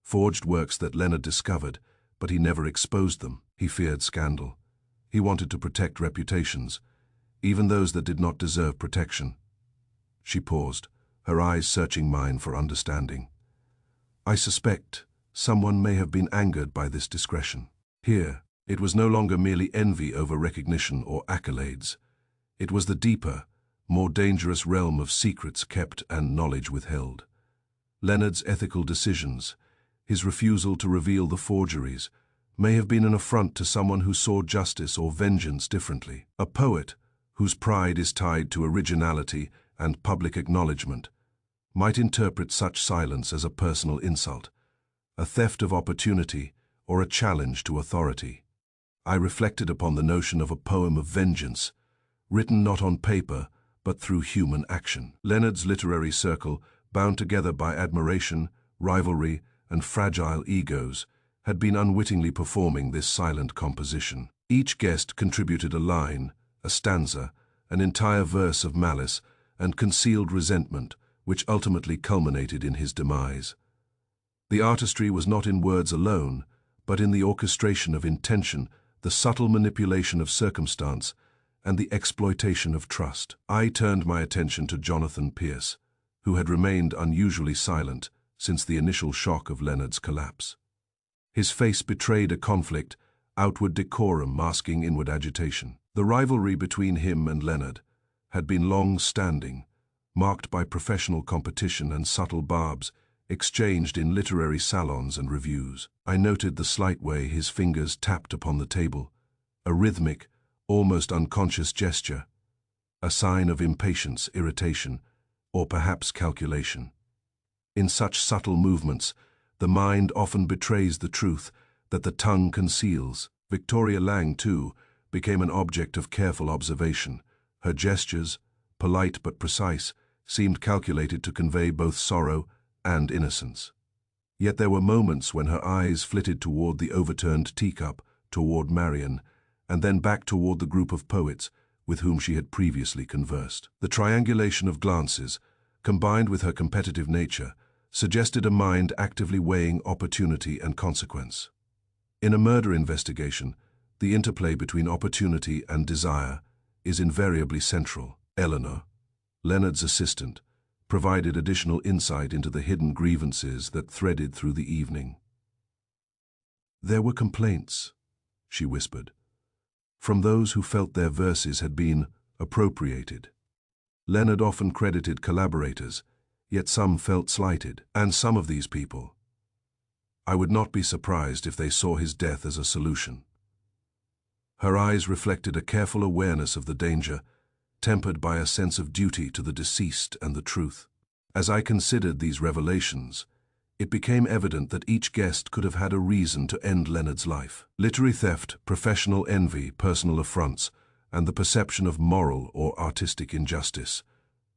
forged works that Leonard discovered, but he never exposed them. He feared scandal. He wanted to protect reputations, even those that did not deserve protection. She paused, her eyes searching mine for understanding. "I suspect someone may have been angered by this discretion." Here, it was no longer merely envy over recognition or accolades. It was the deeper, more dangerous realm of secrets kept and knowledge withheld. Leonard's ethical decisions, his refusal to reveal the forgeries, may have been an affront to someone who saw justice or vengeance differently. A poet, whose pride is tied to originality and public acknowledgement, might interpret such silence as a personal insult, a theft of opportunity, or a challenge to authority. I reflected upon the notion of a poem of vengeance, written not on paper, but through human action. Leonard's literary circle, bound together by admiration, rivalry, and fragile egos, had been unwittingly performing this silent composition. Each guest contributed a line, a stanza, an entire verse of malice and concealed resentment, which ultimately culminated in his demise. The artistry was not in words alone, but in the orchestration of intention, the subtle manipulation of circumstance, and the exploitation of trust. I turned my attention to Jonathan Pierce, who had remained unusually silent since the initial shock of Leonard's collapse. His face betrayed a conflict, outward decorum masking inward agitation. The rivalry between him and Leonard had been long-standing, marked by professional competition and subtle barbs exchanged in literary salons and reviews. I noted the slight way his fingers tapped upon the table, a rhythmic, almost unconscious gesture, a sign of impatience, irritation, or perhaps calculation. In such subtle movements, the mind often betrays the truth that the tongue conceals. Victoria Lang, too, became an object of careful observation. Her gestures, polite but precise, seemed calculated to convey both sorrow and innocence. Yet there were moments when her eyes flitted toward the overturned teacup, toward Marion, and then back toward the group of poets with whom she had previously conversed. The triangulation of glances, combined with her competitive nature, suggested a mind actively weighing opportunity and consequence. In a murder investigation, the interplay between opportunity and desire is invariably central. Eleanor, Leonard's assistant, provided additional insight into the hidden grievances that threaded through the evening. "There were complaints," she whispered, "from those who felt their verses had been appropriated. Leonard often credited collaborators, yet some felt slighted. And some of these people, I would not be surprised if they saw his death as a solution." Her eyes reflected a careful awareness of the danger, tempered by a sense of duty to the deceased and the truth. As I considered these revelations, it became evident that each guest could have had a reason to end Leonard's life. Literary theft, professional envy, personal affronts, and the perception of moral or artistic injustice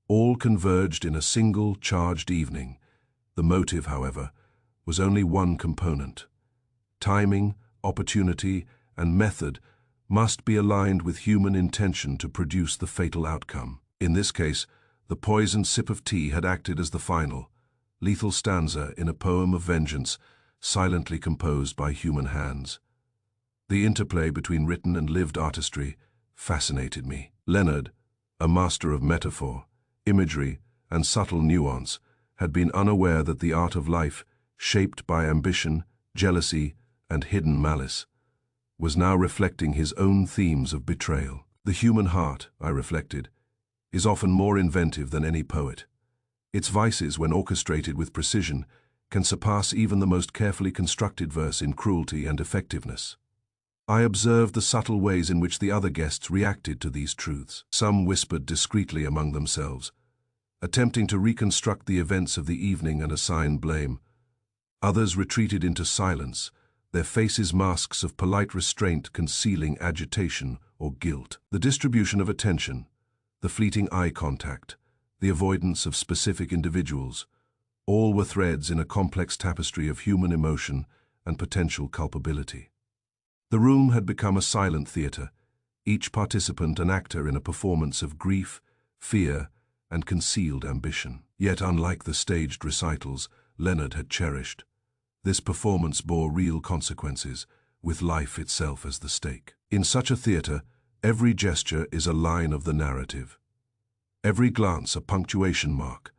all converged in a single charged evening. The motive, however, was only one component. Timing, opportunity, and method must be aligned with human intention to produce the fatal outcome. In this case, the poisoned sip of tea had acted as the final, lethal stanza in a poem of vengeance silently composed by human hands. The interplay between written and lived artistry fascinated me. Leonard, a master of metaphor, imagery, and subtle nuance, had been unaware that the art of life, shaped by ambition, jealousy, and hidden malice, was now reflecting his own themes of betrayal. The human heart, I reflected, is often more inventive than any poet. Its vices, when orchestrated with precision, can surpass even the most carefully constructed verse in cruelty and effectiveness. I observed the subtle ways in which the other guests reacted to these truths. Some whispered discreetly among themselves, attempting to reconstruct the events of the evening and assign blame. Others retreated into silence, their faces masks of polite restraint concealing agitation or guilt. The distribution of attention, the fleeting eye contact, the avoidance of specific individuals, all were threads in a complex tapestry of human emotion and potential culpability. The room had become a silent theater, each participant an actor in a performance of grief, fear, and concealed ambition. Yet, unlike the staged recitals Leonard had cherished, this performance bore real consequences, with life itself as the stake. In such a theater, every gesture is a line of the narrative. Every glance a punctuation mark,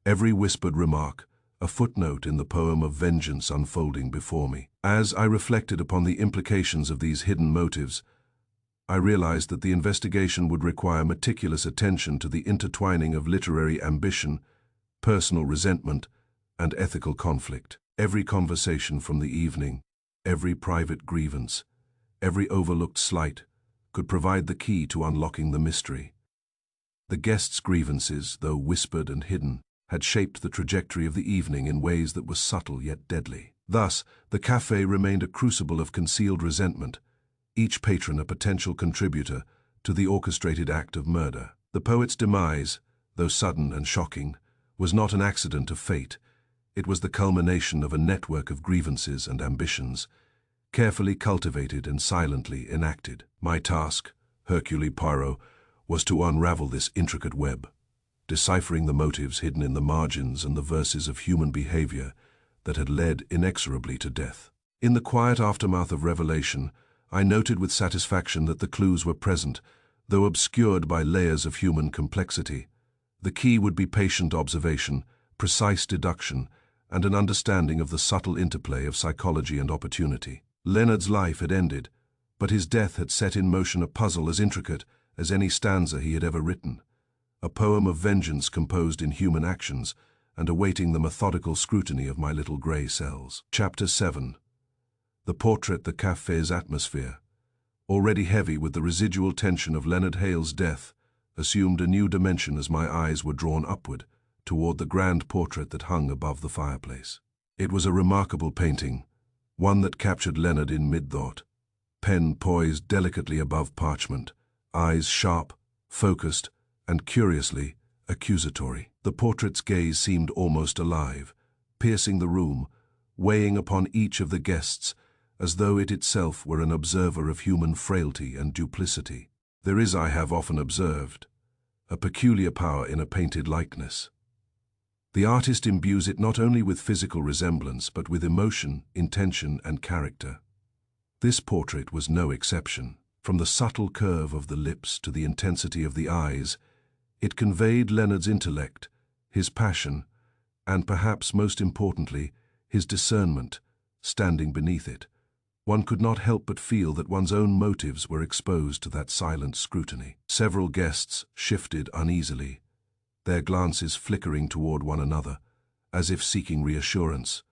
every whispered remark a footnote in the poem of vengeance unfolding before me. As I reflected upon the implications of these hidden motives, I realized that the investigation would require meticulous attention to the intertwining of literary ambition, personal resentment, and ethical conflict. Every conversation from the evening, every private grievance, every overlooked slight could provide the key to unlocking the mystery. The guests' grievances, though whispered and hidden, had shaped the trajectory of the evening in ways that were subtle yet deadly. Thus, the café remained a crucible of concealed resentment, each patron a potential contributor to the orchestrated act of murder. The poet's demise, though sudden and shocking, was not an accident of fate. It was the culmination of a network of grievances and ambitions, carefully cultivated and silently enacted. My task, Hercule Poirot, was to unravel this intricate web, deciphering the motives hidden in the margins and the verses of human behavior that had led inexorably to death. In the quiet aftermath of revelation, I noted with satisfaction that the clues were present, though obscured by layers of human complexity. The key would be patient observation, precise deduction, and an understanding of the subtle interplay of psychology and opportunity. Leonard's life had ended, but his death had set in motion a puzzle as intricate as any stanza he had ever written. A poem of vengeance composed in human actions and awaiting the methodical scrutiny of my little grey cells. Chapter 7. The portrait, the café's atmosphere, already heavy with the residual tension of Leonard Hale's death, assumed a new dimension as my eyes were drawn upward toward the grand portrait that hung above the fireplace. It was a remarkable painting, one that captured Leonard in mid-thought, pen poised delicately above parchment, eyes sharp, focused, and curiously accusatory. The portrait's gaze seemed almost alive, piercing the room, weighing upon each of the guests, as though it itself were an observer of human frailty and duplicity. There is, I have often observed, a peculiar power in a painted likeness. The artist imbues it not only with physical resemblance, but with emotion, intention, and character. This portrait was no exception. From the subtle curve of the lips to the intensity of the eyes, it conveyed Leonard's intellect, his passion, and perhaps most importantly, his discernment, standing beneath it. One could not help but feel that one's own motives were exposed to that silent scrutiny. Several guests shifted uneasily, their glances flickering toward one another, as if seeking reassurance,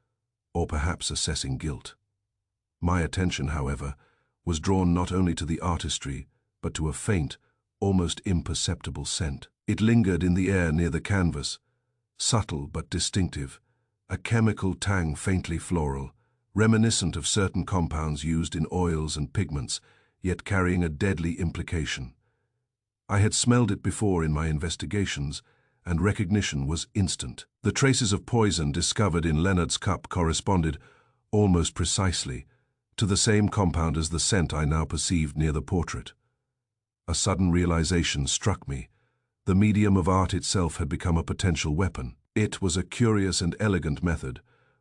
or perhaps assessing guilt. My attention, however, was drawn not only to the artistry, but to a faint, almost imperceptible scent. It lingered in the air near the canvas, subtle but distinctive, a chemical tang faintly floral, reminiscent of certain compounds used in oils and pigments, yet carrying a deadly implication. I had smelled it before in my investigations, and recognition was instant. The traces of poison discovered in Leonard's cup corresponded, almost precisely, to the same compound as the scent I now perceived near the portrait. A sudden realization struck me. The medium of art itself had become a potential weapon. It was a curious and elegant method,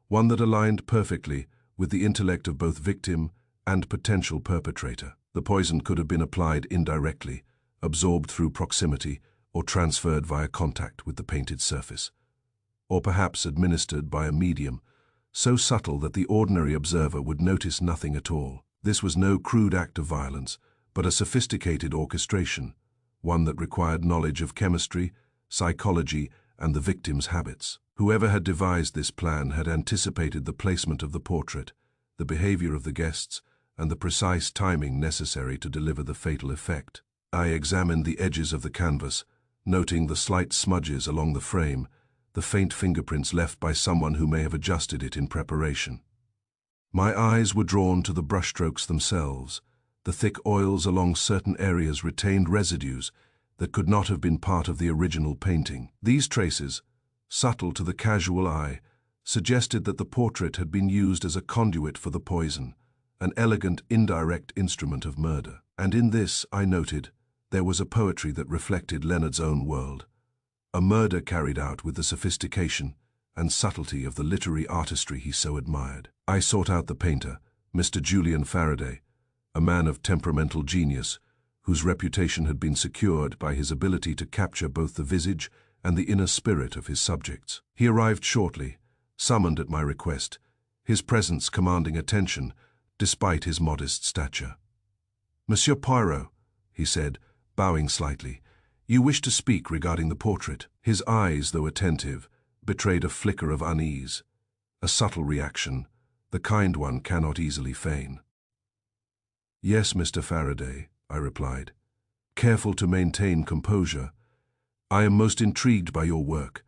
one that aligned perfectly with the intellect of both victim and potential perpetrator. The poison could have been applied indirectly, absorbed through proximity, or transferred via contact with the painted surface, or perhaps administered by a medium so subtle that the ordinary observer would notice nothing at all. This was no crude act of violence, but a sophisticated orchestration, one that required knowledge of chemistry, psychology, and the victim's habits. Whoever had devised this plan had anticipated the placement of the portrait, the behavior of the guests, and the precise timing necessary to deliver the fatal effect. I examined the edges of the canvas, noting the slight smudges along the frame, the faint fingerprints left by someone who may have adjusted it in preparation. My eyes were drawn to the brushstrokes themselves. The thick oils along certain areas retained residues that could not have been part of the original painting. These traces, subtle to the casual eye, suggested that the portrait had been used as a conduit for the poison, an elegant, indirect instrument of murder. And in this, I noted, there was a poetry that reflected Leonard's own world, a murder carried out with the sophistication and subtlety of the literary artistry he so admired. I sought out the painter, Mr. Julian Faraday, a man of temperamental genius, whose reputation had been secured by his ability to capture both the visage and the inner spirit of his subjects. He arrived shortly, summoned at my request, his presence commanding attention despite his modest stature. "Monsieur Poirot," he said, bowing slightly, "you wish to speak regarding the portrait." His eyes, though attentive, betrayed a flicker of unease, a subtle reaction, the kind one cannot easily feign. "Yes, Mr. Faraday," I replied, careful to maintain composure. "I am most intrigued by your work.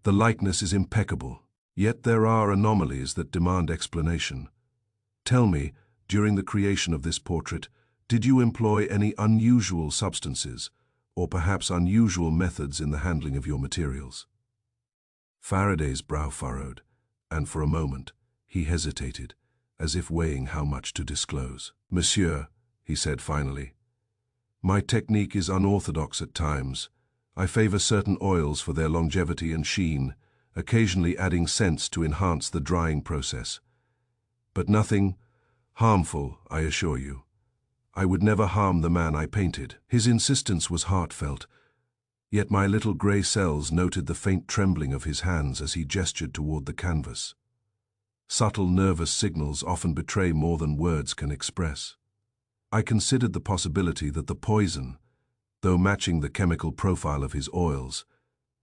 The likeness is impeccable, yet there are anomalies that demand explanation. Tell me, during the creation of this portrait, did you employ any unusual substances, or perhaps unusual methods in the handling of your materials?" Faraday's brow furrowed, and for a moment he hesitated, as if weighing how much to disclose. "Monsieur," he said finally, "my technique is unorthodox at times. I favor certain oils for their longevity and sheen, occasionally adding scents to enhance the drying process. But nothing harmful, I assure you. I would never harm the man I painted." His insistence was heartfelt, yet my little grey cells noted the faint trembling of his hands as he gestured toward the canvas. Subtle nervous signals often betray more than words can express. I considered the possibility that the poison, though matching the chemical profile of his oils,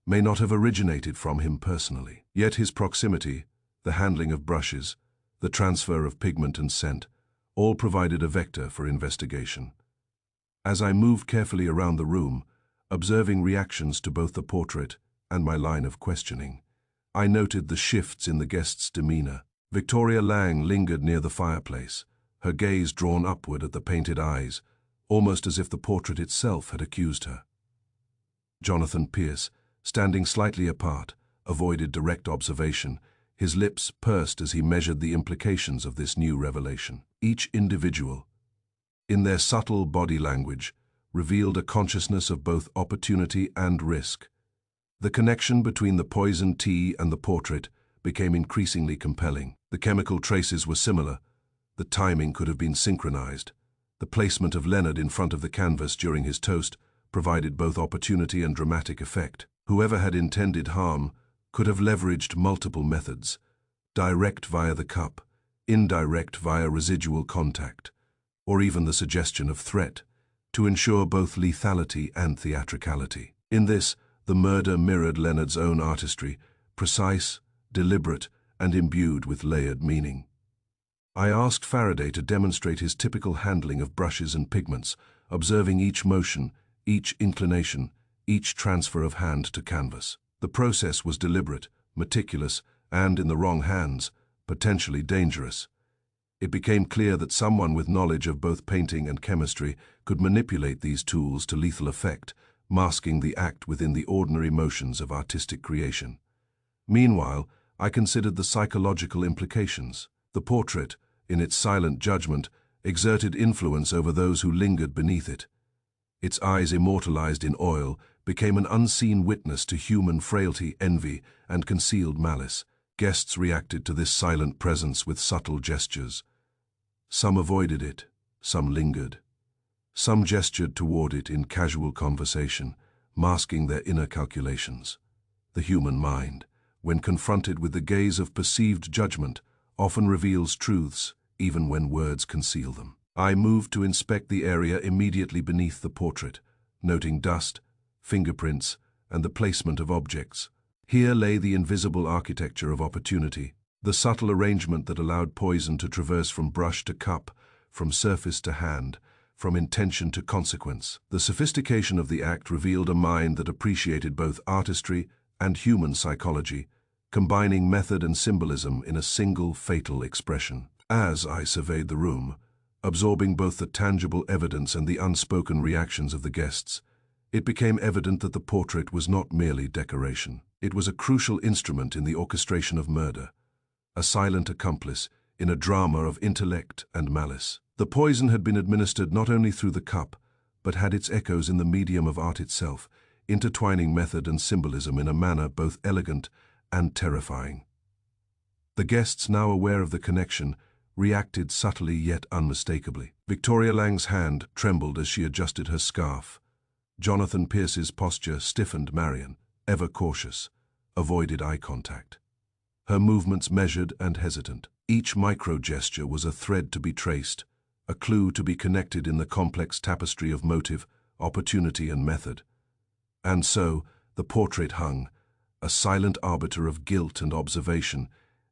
may not have originated from him personally. Yet his proximity, the handling of brushes, the transfer of pigment and scent, all provided a vector for investigation. As I moved carefully around the room, observing reactions to both the portrait and my line of questioning, I noted the shifts in the guest's demeanor. Victoria Lang lingered near the fireplace, her gaze drawn upward at the painted eyes, almost as if the portrait itself had accused her. Jonathan Pierce, standing slightly apart, avoided direct observation, his lips pursed as he measured the implications of this new revelation. Each individual, in their subtle body language, revealed a consciousness of both opportunity and risk. The connection between the poisoned tea and the portrait became increasingly compelling. The chemical traces were similar. The timing could have been synchronized. The placement of Leonard in front of the canvas during his toast provided both opportunity and dramatic effect. Whoever had intended harm could have leveraged multiple methods, direct via the cup, indirect via residual contact, or even the suggestion of threat, to ensure both lethality and theatricality. In this, the murder mirrored Leonard's own artistry, precise, deliberate, and imbued with layered meaning. I asked Faraday to demonstrate his typical handling of brushes and pigments, observing each motion, each inclination, each transfer of hand to canvas. The process was deliberate, meticulous, and, in the wrong hands, potentially dangerous. It became clear that someone with knowledge of both painting and chemistry could manipulate these tools to lethal effect, masking the act within the ordinary motions of artistic creation. Meanwhile, I considered the psychological implications. The portrait, in its silent judgment, exerted influence over those who lingered beneath it. Its eyes immortalized in oil became an unseen witness to human frailty, envy, and concealed malice. Guests reacted to this silent presence with subtle gestures. Some avoided it, some lingered. Some gestured toward it in casual conversation, masking their inner calculations. The human mind, when confronted with the gaze of perceived judgment, often reveals truths, even when words conceal them. I moved to inspect the area immediately beneath the portrait, noting dust, fingerprints, and the placement of objects. Here lay the invisible architecture of opportunity, the subtle arrangement that allowed poison to traverse from brush to cup, from surface to hand, from intention to consequence. The sophistication of the act revealed a mind that appreciated both artistry and human psychology, combining method and symbolism in a single fatal expression. As I surveyed the room, absorbing both the tangible evidence and the unspoken reactions of the guests, it became evident that the portrait was not merely decoration. It was a crucial instrument in the orchestration of murder, a silent accomplice in a drama of intellect and malice. The poison had been administered not only through the cup, but had its echoes in the medium of art itself, intertwining method and symbolism in a manner both elegant and terrifying. The guests, now aware of the connection, reacted subtly yet unmistakably. Victoria Lang's hand trembled as she adjusted her scarf. Jonathan Pierce's posture stiffened. Marion, ever cautious, avoided eye contact. Her movements measured and hesitant. Each micro-gesture was a thread to be traced, a clue to be connected in the complex tapestry of motive, opportunity, and method. And so, the portrait hung, a silent arbiter of guilt and observation,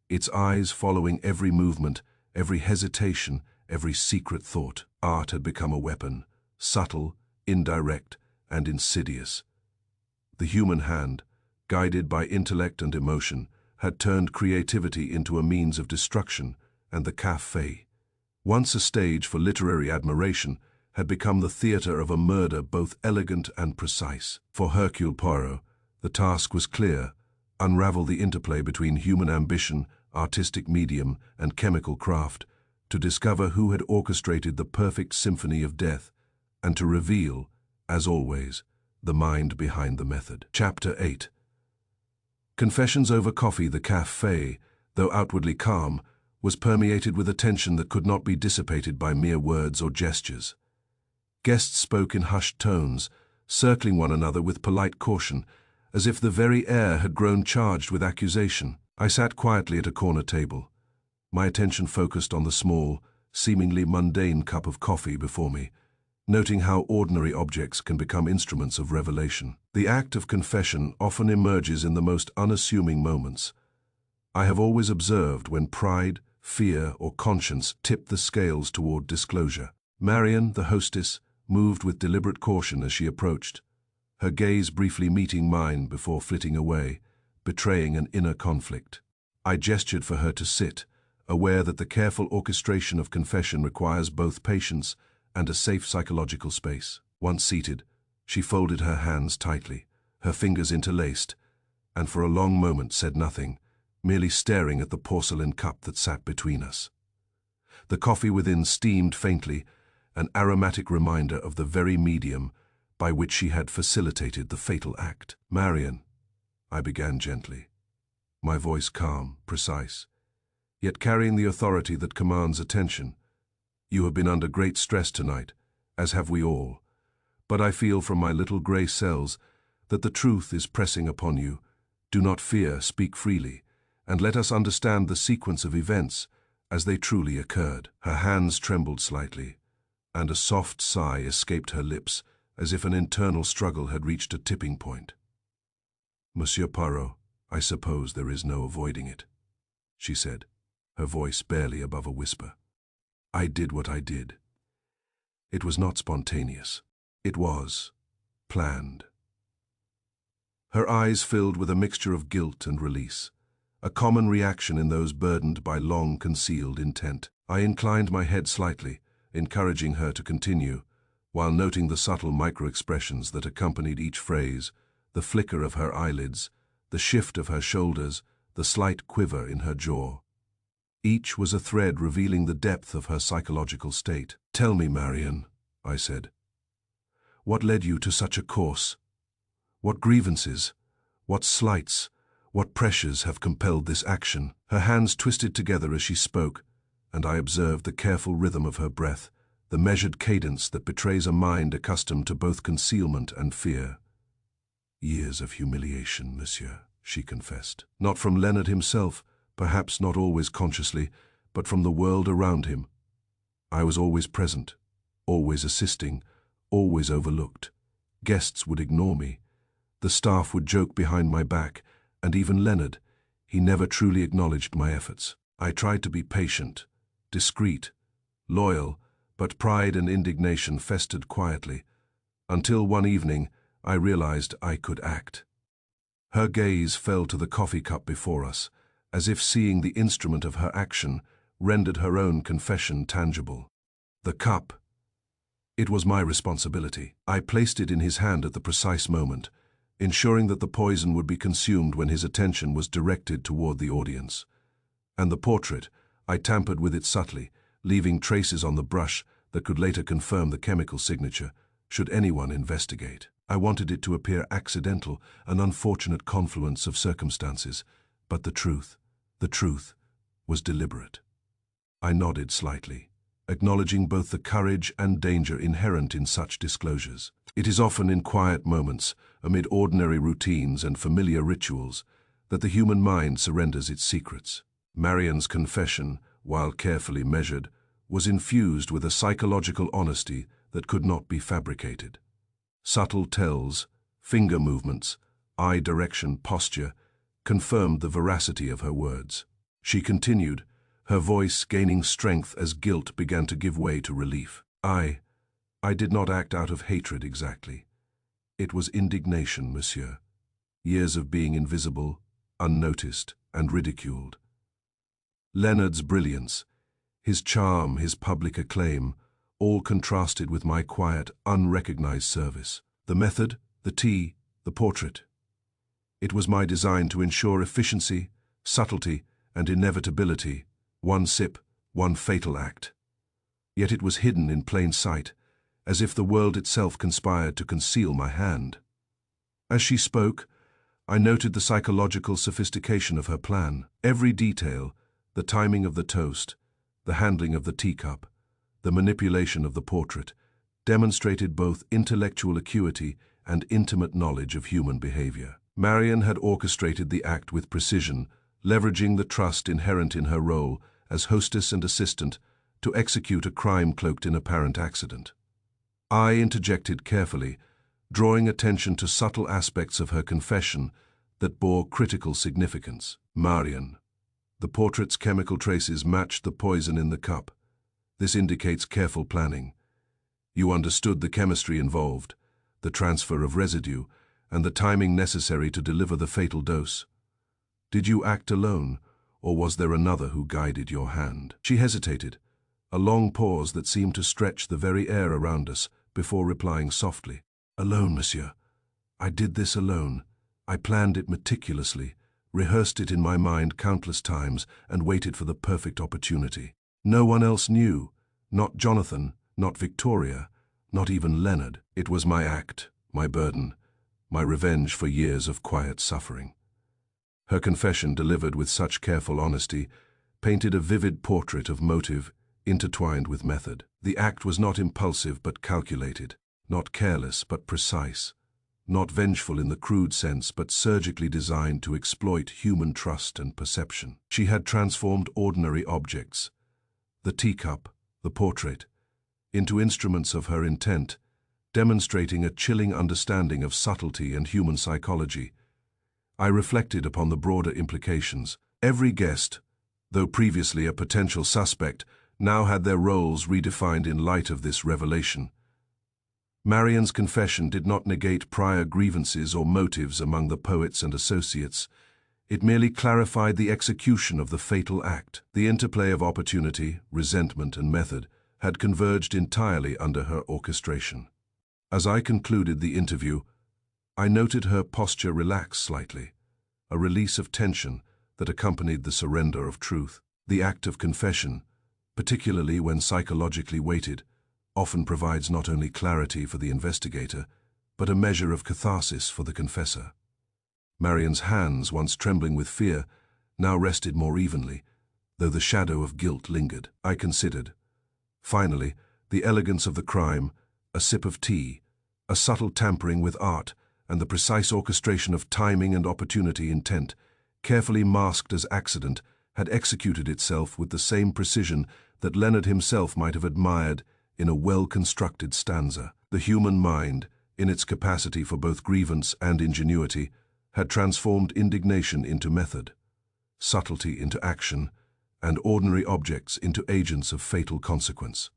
its eyes following every movement, every hesitation, every secret thought. Art had become a weapon, subtle, indirect, and insidious. The human hand, guided by intellect and emotion, had turned creativity into a means of destruction, and the café, once a stage for literary admiration, had become the theater of a murder both elegant and precise. For Hercule Poirot, the task was clear: unravel the interplay between human ambition, artistic medium, and chemical craft, to discover who had orchestrated the perfect symphony of death, and to reveal, as always, the mind behind the method. Chapter 8. Confessions over coffee. The café, though outwardly calm, was permeated with a tension that could not be dissipated by mere words or gestures. Guests spoke in hushed tones, circling one another with polite caution, as if the very air had grown charged with accusation. I sat quietly at a corner table, my attention focused on the small, seemingly mundane cup of coffee before me, noting how ordinary objects can become instruments of revelation. The act of confession often emerges in the most unassuming moments. I have always observed when pride, fear, or conscience tip the scales toward disclosure. Marion, the hostess, moved with deliberate caution as she approached, her gaze briefly meeting mine before flitting away, betraying an inner conflict. I gestured for her to sit, aware that the careful orchestration of confession requires both patience and a safe psychological space. Once seated, she folded her hands tightly, her fingers interlaced, and for a long moment said nothing, merely staring at the porcelain cup that sat between us. The coffee within steamed faintly, an aromatic reminder of the very medium by which she had facilitated the fatal act. "Marion," I began gently, my voice calm, precise, yet carrying the authority that commands attention. "You have been under great stress tonight, as have we all, but I feel from my little grey cells that the truth is pressing upon you. Do not fear, speak freely, and let us understand the sequence of events as they truly occurred." Her hands trembled slightly, and a soft sigh escaped her lips as if an internal struggle had reached a tipping point. "Monsieur Poirot, I suppose there is no avoiding it," she said, her voice barely above a whisper. "I did what I did. It was not spontaneous. It was planned." Her eyes filled with a mixture of guilt and release, a common reaction in those burdened by long-concealed intent. I inclined my head slightly, encouraging her to continue, while noting the subtle micro-expressions that accompanied each phrase, the flicker of her eyelids, the shift of her shoulders, the slight quiver in her jaw. Each was a thread revealing the depth of her psychological state. "Tell me, Marian," I said, "what led you to such a course? What grievances, what slights, what pressures have compelled this action?" Her hands twisted together as she spoke, and I observed the careful rhythm of her breath, the measured cadence that betrays a mind accustomed to both concealment and fear. "Years of humiliation, monsieur," she confessed. "Not from Leonard himself, perhaps not always consciously, but from the world around him. I was always present, always assisting, always overlooked. Guests would ignore me. The staff would joke behind my back, and even Leonard, he never truly acknowledged my efforts. I tried to be patient, discreet, loyal, but pride and indignation festered quietly, until one evening I realized I could act. Her gaze fell to the coffee cup before us, as if seeing the instrument of her action rendered her own confession tangible. The cup. It was my responsibility. I placed it in his hand at the precise moment, ensuring that the poison would be consumed when his attention was directed toward the audience. And the portrait, I tampered with it subtly, leaving traces on the brush that could later confirm the chemical signature, should anyone investigate. I wanted it to appear accidental, an unfortunate confluence of circumstances, but the truth was deliberate. I nodded slightly, acknowledging both the courage and danger inherent in such disclosures. It is often in quiet moments, amid ordinary routines and familiar rituals, that the human mind surrenders its secrets. Marian's confession, while carefully measured, was infused with a psychological honesty that could not be fabricated. Subtle tells, finger movements, eye direction, posture, confirmed the veracity of her words. She continued, her voice gaining strength as guilt began to give way to relief. I did not act out of hatred exactly. It was indignation, monsieur. Years of being invisible, unnoticed, and ridiculed. Leonard's brilliance, his charm, his public acclaim, all contrasted with my quiet, unrecognized service. The method, the tea, the portrait. It was my design to ensure efficiency, subtlety, and inevitability, one sip, one fatal act. Yet it was hidden in plain sight, as if the world itself conspired to conceal my hand. As she spoke, I noted the psychological sophistication of her plan. Every detail, the timing of the toast, the handling of the teacup, the manipulation of the portrait, demonstrated both intellectual acuity and intimate knowledge of human behavior. Marian had orchestrated the act with precision, leveraging the trust inherent in her role as hostess and assistant to execute a crime cloaked in apparent accident. I interjected carefully, drawing attention to subtle aspects of her confession that bore critical significance. "Marian, the portrait's chemical traces matched the poison in the cup. This indicates careful planning. You understood the chemistry involved, the transfer of residue, and the timing necessary to deliver the fatal dose. Did you act alone, or was there another who guided your hand?" She hesitated, a long pause that seemed to stretch the very air around us, before replying softly. "Alone, monsieur. I did this alone. I planned it meticulously, rehearsed it in my mind countless times, and waited for the perfect opportunity. No one else knew, not Jonathan, not Victoria, not even Leonard. It was my act, my burden, my revenge for years of quiet suffering." Her confession, delivered with such careful honesty, painted a vivid portrait of motive intertwined with method. The act was not impulsive but calculated, not careless but precise, not vengeful in the crude sense but surgically designed to exploit human trust and perception. She had transformed ordinary objects, the teacup, the portrait, into instruments of her intent, demonstrating a chilling understanding of subtlety and human psychology. I reflected upon the broader implications. Every guest, though previously a potential suspect, now had their roles redefined in light of this revelation. Marian's confession did not negate prior grievances or motives among the poets and associates. It merely clarified the execution of the fatal act. The interplay of opportunity, resentment, and method had converged entirely under her orchestration. As I concluded the interview, I noted her posture relax slightly, a release of tension that accompanied the surrender of truth. The act of confession, particularly when psychologically weighted, often provides not only clarity for the investigator, but a measure of catharsis for the confessor. Marian's hands, once trembling with fear, now rested more evenly, though the shadow of guilt lingered. I considered, finally, the elegance of the crime, a sip of tea, a subtle tampering with art, and the precise orchestration of timing and opportunity intent, carefully masked as accident, had executed itself with the same precision that Leonard himself might have admired in a well-constructed stanza. The human mind, in its capacity for both grievance and ingenuity, had transformed indignation into method, subtlety into action, and ordinary objects into agents of fatal consequence.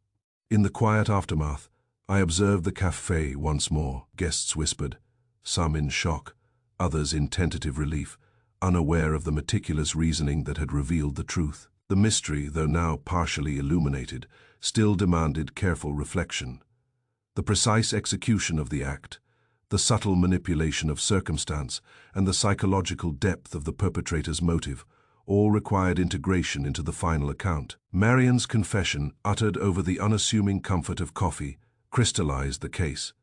In the quiet aftermath, I observed the café once more. Guests whispered, some in shock, others in tentative relief, unaware of the meticulous reasoning that had revealed the truth. The mystery, though now partially illuminated, still demanded careful reflection. The precise execution of the act, the subtle manipulation of circumstance, and the psychological depth of the perpetrator's motive all required integration into the final account. Marian's confession, uttered over the unassuming comfort of coffee, crystallized the case.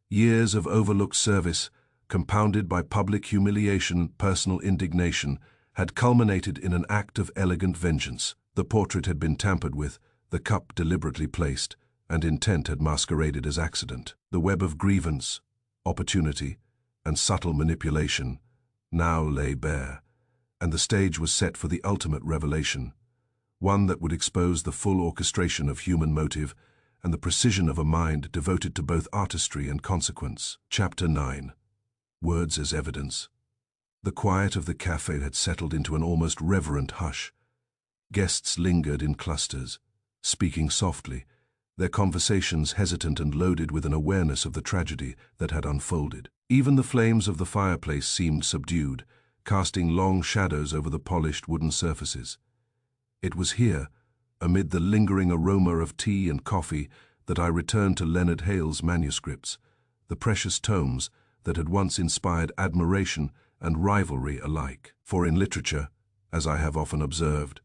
Years of overlooked service, compounded by public humiliation, personal indignation, had culminated in an act of elegant vengeance. The portrait had been tampered with, the cup deliberately placed, and intent had masqueraded as accident. The web of grievance, opportunity, and subtle manipulation now lay bare, and the stage was set for the ultimate revelation, one that would expose the full orchestration of human motive and the precision of a mind devoted to both artistry and consequence. Chapter 9. Words as Evidence. The quiet of the café had settled into an almost reverent hush. Guests lingered in clusters, speaking softly, their conversations hesitant and loaded with an awareness of the tragedy that had unfolded. Even the flames of the fireplace seemed subdued, casting long shadows over the polished wooden surfaces. It was here, amid the lingering aroma of tea and coffee, that I returned to Leonard Hale's manuscripts, the precious tomes that had once inspired admiration and rivalry alike. For in literature, as I have often observed,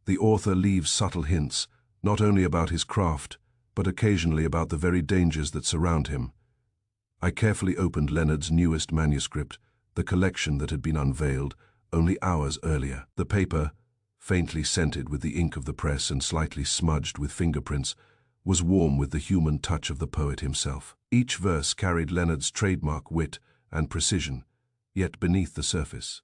the author leaves subtle hints, not only about his craft, but occasionally about the very dangers that surround him. I carefully opened Leonard's newest manuscript, the collection that had been unveiled only hours earlier. The paper, faintly scented with the ink of the press and slightly smudged with fingerprints, was warm with the human touch of the poet himself. Each verse carried Leonard's trademark wit and precision, yet beneath the surface,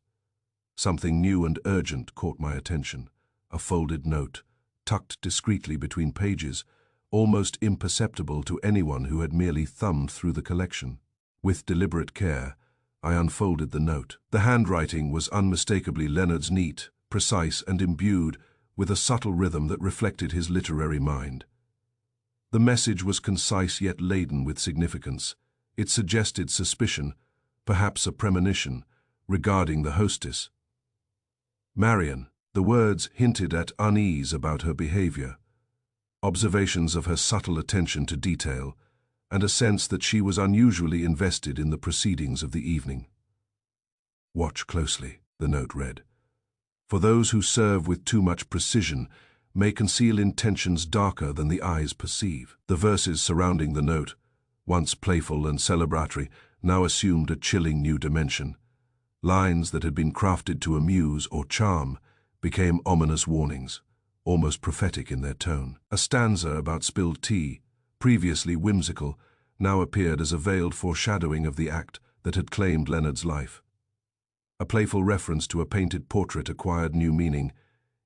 something new and urgent caught my attention. A folded note, tucked discreetly between pages, almost imperceptible to anyone who had merely thumbed through the collection. With deliberate care, I unfolded the note. The handwriting was unmistakably Leonard's, neat, precise, and imbued with a subtle rhythm that reflected his literary mind. The message was concise yet laden with significance. It suggested suspicion, perhaps a premonition, regarding the hostess. Marian. The words hinted at unease about her behavior, observations of her subtle attention to detail, and a sense that she was unusually invested in the proceedings of the evening. Watch closely, the note read. For those who serve with too much precision may conceal intentions darker than the eyes perceive. The verses surrounding the note, once playful and celebratory, now assumed a chilling new dimension. Lines that had been crafted to amuse or charm became ominous warnings, almost prophetic in their tone. A stanza about spilled tea, previously whimsical, now appeared as a veiled foreshadowing of the act that had claimed Leonard's life. A playful reference to a painted portrait acquired new meaning,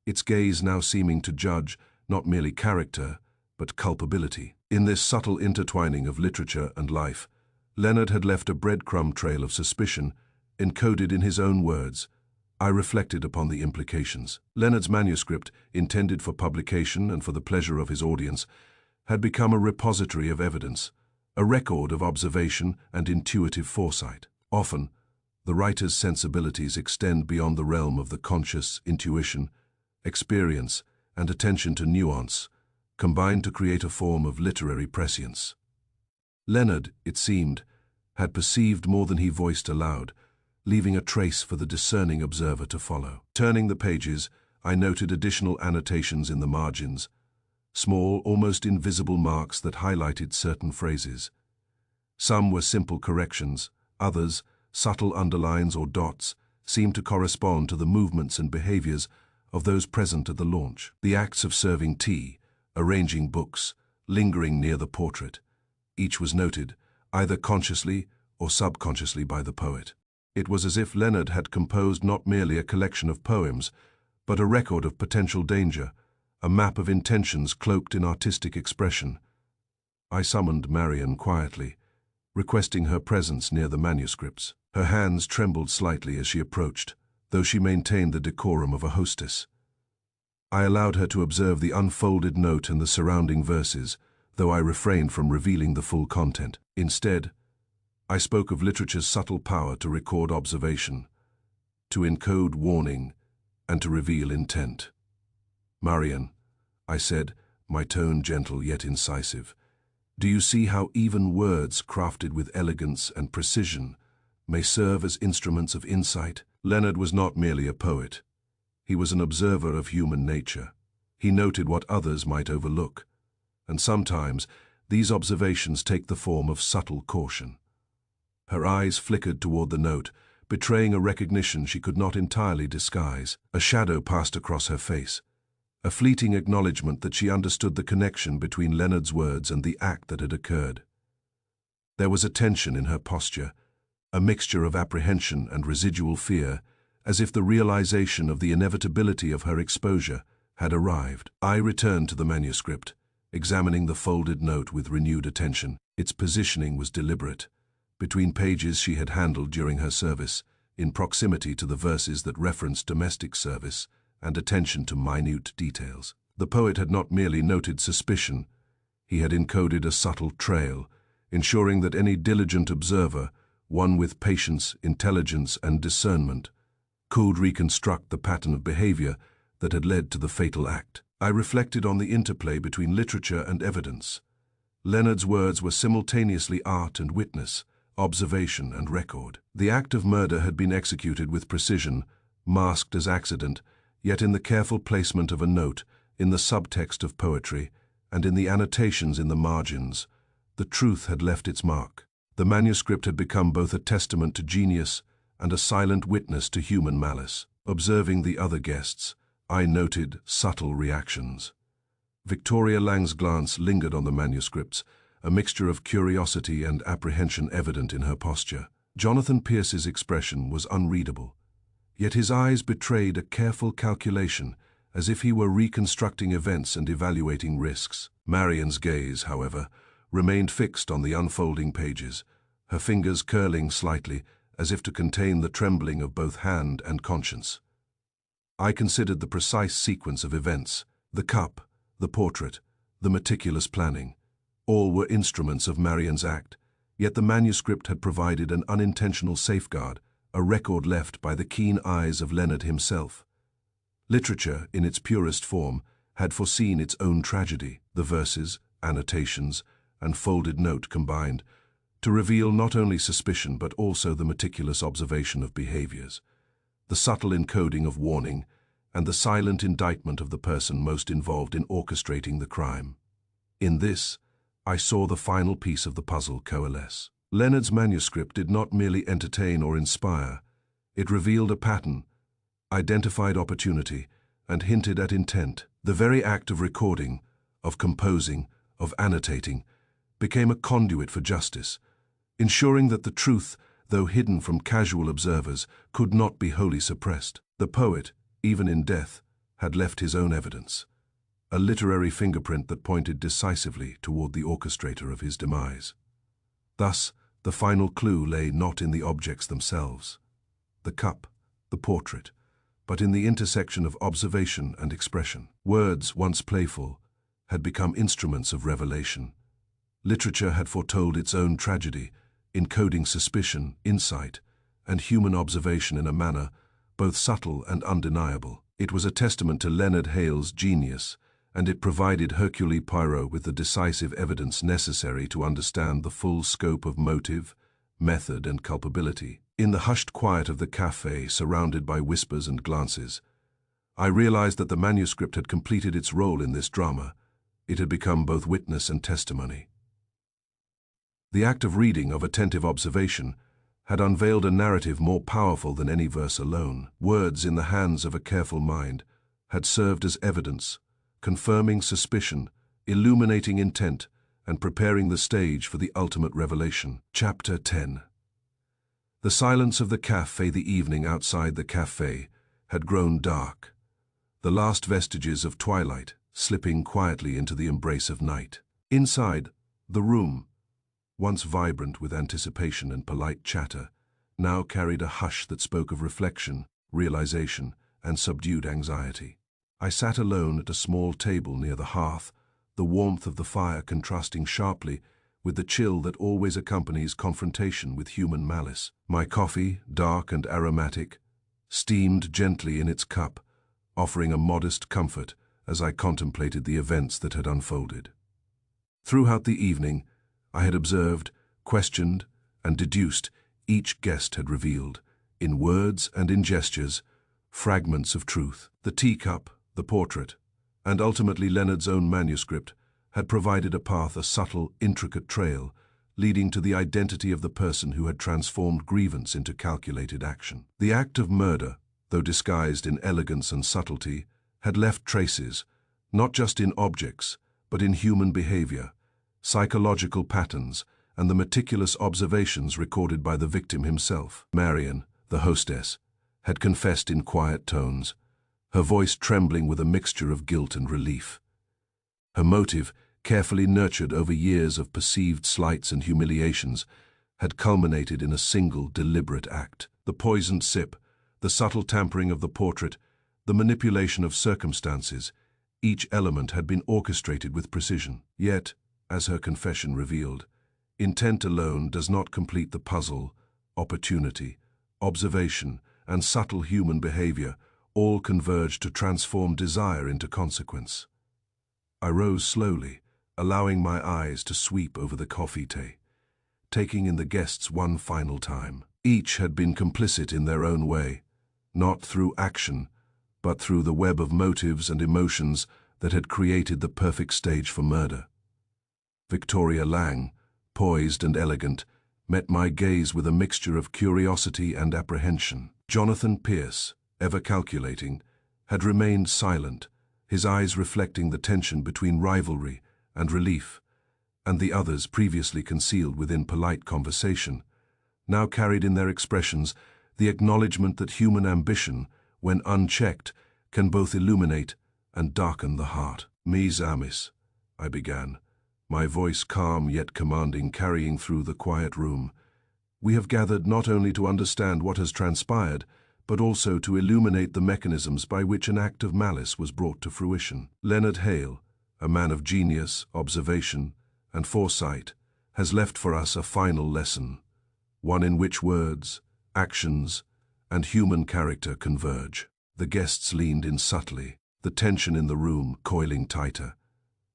its gaze now seeming to judge not merely character, but culpability. In this subtle intertwining of literature and life, Leonard had left a breadcrumb trail of suspicion, encoded in his own words. I reflected upon the implications. Leonard's manuscript, intended for publication and for the pleasure of his audience, had become a repository of evidence, a record of observation and intuitive foresight. Often, The writer's sensibilities extend beyond the realm of the conscious intuition, experience, and attention to nuance, combined to create a form of literary prescience. Leonard, it seemed, had perceived more than he voiced aloud, leaving a trace for the discerning observer to follow. Turning the pages, I noted additional annotations in the margins, small, almost invisible marks that highlighted certain phrases. Some were simple corrections, others, subtle underlines or dots, seemed to correspond to the movements and behaviors of those present at the launch. The acts of serving tea, arranging books, lingering near the portrait, each was noted, either consciously or subconsciously by the poet. It was as if Leonard had composed not merely a collection of poems, but a record of potential danger, a map of intentions cloaked in artistic expression. I summoned Marian quietly, requesting her presence near the manuscripts. Her hands trembled slightly as she approached, though she maintained the decorum of a hostess. I allowed her to observe the unfolded note and the surrounding verses, though I refrained from revealing the full content. Instead, I spoke of literature's subtle power to record observation, to encode warning, and to reveal intent. "Marian," I said, my tone gentle yet incisive, "do you see how even words crafted with elegance and precision may serve as instruments of insight?" Leonard was not merely a poet. He was an observer of human nature. He noted what others might overlook, and sometimes these observations take the form of subtle caution. Her eyes flickered toward the note, betraying a recognition she could not entirely disguise. A shadow passed across her face, a fleeting acknowledgement that she understood the connection between Leonard's words and the act that had occurred. There was a tension in her posture, a mixture of apprehension and residual fear, as if the realization of the inevitability of her exposure had arrived. I returned to the manuscript, examining the folded note with renewed attention. Its positioning was deliberate, between pages she had handled during her service, in proximity to the verses that referenced domestic service and attention to minute details. The poet had not merely noted suspicion, he had encoded a subtle trail, ensuring that any diligent observer, one with patience, intelligence, and discernment, could reconstruct the pattern of behavior that had led to the fatal act. I reflected on the interplay between literature and evidence. Leonard's words were simultaneously art and witness, observation and record. The act of murder had been executed with precision, masked as accident, yet in the careful placement of a note, in the subtext of poetry, and in the annotations in the margins, the truth had left its mark. The manuscript had become both a testament to genius and a silent witness to human malice. Observing the other guests, I noted subtle reactions. Victoria Lang's glance lingered on the manuscripts, a mixture of curiosity and apprehension evident in her posture. Jonathan Pierce's expression was unreadable, yet his eyes betrayed a careful calculation, as if he were reconstructing events and evaluating risks. Marian's gaze, however, remained fixed on the unfolding pages, her fingers curling slightly, as if to contain the trembling of both hand and conscience. I considered the precise sequence of events, the cup, the portrait, the meticulous planning. All were instruments of Marian's act, yet the manuscript had provided an unintentional safeguard, a record left by the keen eyes of Leonard himself. Literature, in its purest form, had foreseen its own tragedy, the verses, annotations, and folded note combined, to reveal not only suspicion but also the meticulous observation of behaviors, the subtle encoding of warning, and the silent indictment of the person most involved in orchestrating the crime. In this, I saw the final piece of the puzzle coalesce. Leonard's manuscript did not merely entertain or inspire, it revealed a pattern, identified opportunity, and hinted at intent. The very act of recording, of composing, of annotating, became a conduit for justice, ensuring that the truth, though hidden from casual observers, could not be wholly suppressed. The poet, even in death, had left his own evidence, a literary fingerprint that pointed decisively toward the orchestrator of his demise. Thus, the final clue lay not in the objects themselves, the cup, the portrait, but in the intersection of observation and expression. Words, once playful, had become instruments of revelation. Literature had foretold its own tragedy, encoding suspicion, insight, and human observation in a manner both subtle and undeniable. It was a testament to Leonard Hale's genius, and it provided Hercule Poirot with the decisive evidence necessary to understand the full scope of motive, method, and culpability. In the hushed quiet of the café, surrounded by whispers and glances, I realized that the manuscript had completed its role in this drama. It had become both witness and testimony. The act of reading, of attentive observation, had unveiled a narrative more powerful than any verse alone. Words in the hands of a careful mind had served as evidence, confirming suspicion, illuminating intent, and preparing the stage for the ultimate revelation. Chapter 10. The silence of the café, the evening outside the café, had grown dark, the last vestiges of twilight slipping quietly into the embrace of night. Inside, the room, once vibrant with anticipation and polite chatter, now carried a hush that spoke of reflection, realization, and subdued anxiety. I sat alone at a small table near the hearth, the warmth of the fire contrasting sharply with the chill that always accompanies confrontation with human malice. My coffee, dark and aromatic, steamed gently in its cup, offering a modest comfort as I contemplated the events that had unfolded. Throughout the evening, I had observed, questioned, and deduced. Each guest had revealed, in words and in gestures, fragments of truth. The teacup, the portrait, and ultimately Leonard's own manuscript had provided a path, a subtle, intricate trail, leading to the identity of the person who had transformed grievance into calculated action. The act of murder, though disguised in elegance and subtlety, had left traces, not just in objects, but in human behavior, psychological patterns, and the meticulous observations recorded by the victim himself. Marian, the hostess, had confessed in quiet tones, her voice trembling with a mixture of guilt and relief. Her motive, carefully nurtured over years of perceived slights and humiliations, had culminated in a single deliberate act. The poisoned sip, the subtle tampering of the portrait, the manipulation of circumstances, each element had been orchestrated with precision. Yet, as her confession revealed, intent alone does not complete the puzzle. Opportunity, observation, and subtle human behavior all converge to transform desire into consequence. I rose slowly, allowing my eyes to sweep over the coffee tray, taking in the guests one final time. Each had been complicit in their own way, not through action, but through the web of motives and emotions that had created the perfect stage for murder. Victoria Lang, poised and elegant, met my gaze with a mixture of curiosity and apprehension. Jonathan Pierce, ever calculating, had remained silent, his eyes reflecting the tension between rivalry and relief, and the others, previously concealed within polite conversation, now carried in their expressions the acknowledgement that human ambition, when unchecked, can both illuminate and darken the heart. Mes amis, I began, my voice calm yet commanding, carrying through the quiet room. We have gathered not only to understand what has transpired, but also to illuminate the mechanisms by which an act of malice was brought to fruition. Leonard Hale, a man of genius, observation, and foresight, has left for us a final lesson, one in which words, actions, and human character converge. The guests leaned in subtly, the tension in the room coiling tighter,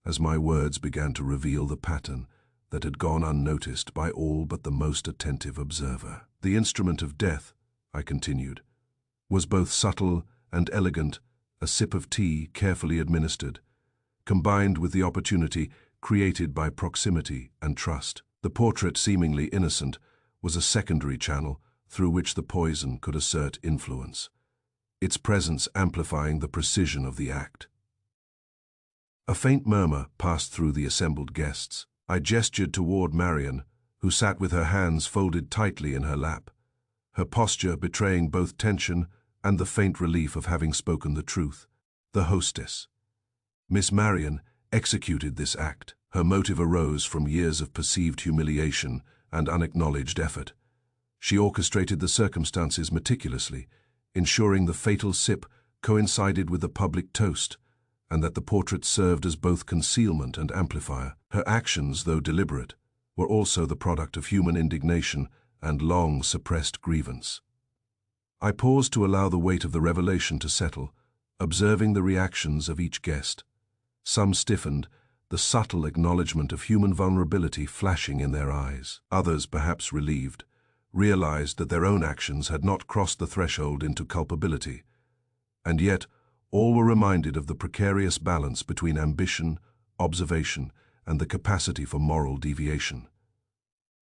as my words began to reveal the pattern that had gone unnoticed by all but the most attentive observer. The instrument of death, I continued, was both subtle and elegant, a sip of tea carefully administered, combined with the opportunity created by proximity and trust. The portrait, seemingly innocent, was a secondary channel through which the poison could assert influence, its presence amplifying the precision of the act. A faint murmur passed through the assembled guests. I gestured toward Marian, who sat with her hands folded tightly in her lap, her posture betraying both tension and the faint relief of having spoken the truth. The hostess, Miss Marian, executed this act. Her motive arose from years of perceived humiliation and unacknowledged effort. She orchestrated the circumstances meticulously, ensuring the fatal sip coincided with the public toast, and that the portrait served as both concealment and amplifier. Her actions, though deliberate, were also the product of human indignation and long-suppressed grievance. I paused to allow the weight of the revelation to settle, observing the reactions of each guest. Some stiffened, the subtle acknowledgement of human vulnerability flashing in their eyes. Others, perhaps relieved, realized that their own actions had not crossed the threshold into culpability. And yet, all were reminded of the precarious balance between ambition, observation, and the capacity for moral deviation.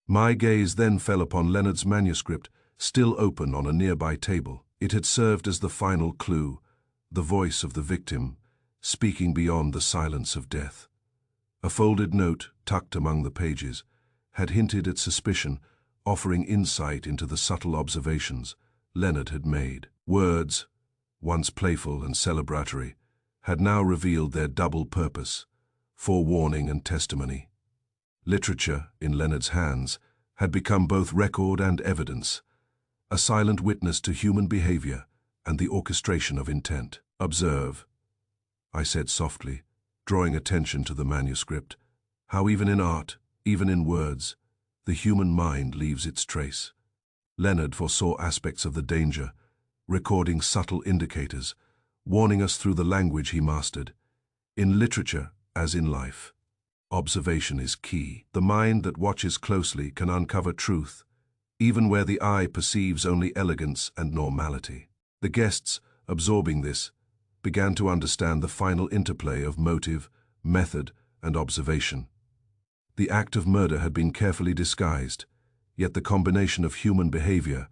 My gaze then fell upon Leonard's manuscript, still open on a nearby table. It had served as the final clue, the voice of the victim, speaking beyond the silence of death. A folded note, tucked among the pages, had hinted at suspicion, offering insight into the subtle observations Leonard had made. Words, once playful and celebratory, had now revealed their double purpose, forewarning and testimony. Literature, in Leonard's hands, had become both record and evidence, a silent witness to human behavior and the orchestration of intent. "Observe," I said softly, drawing attention to the manuscript, "how even in art, even in words, the human mind leaves its trace." Leonard foresaw aspects of the danger, recording subtle indicators, warning us through the language he mastered. In literature, as in life, observation is key. The mind that watches closely can uncover truth, even where the eye perceives only elegance and normality. The guests, absorbing this, began to understand the final interplay of motive, method, and observation. The act of murder had been carefully disguised, yet the combination of human behavior,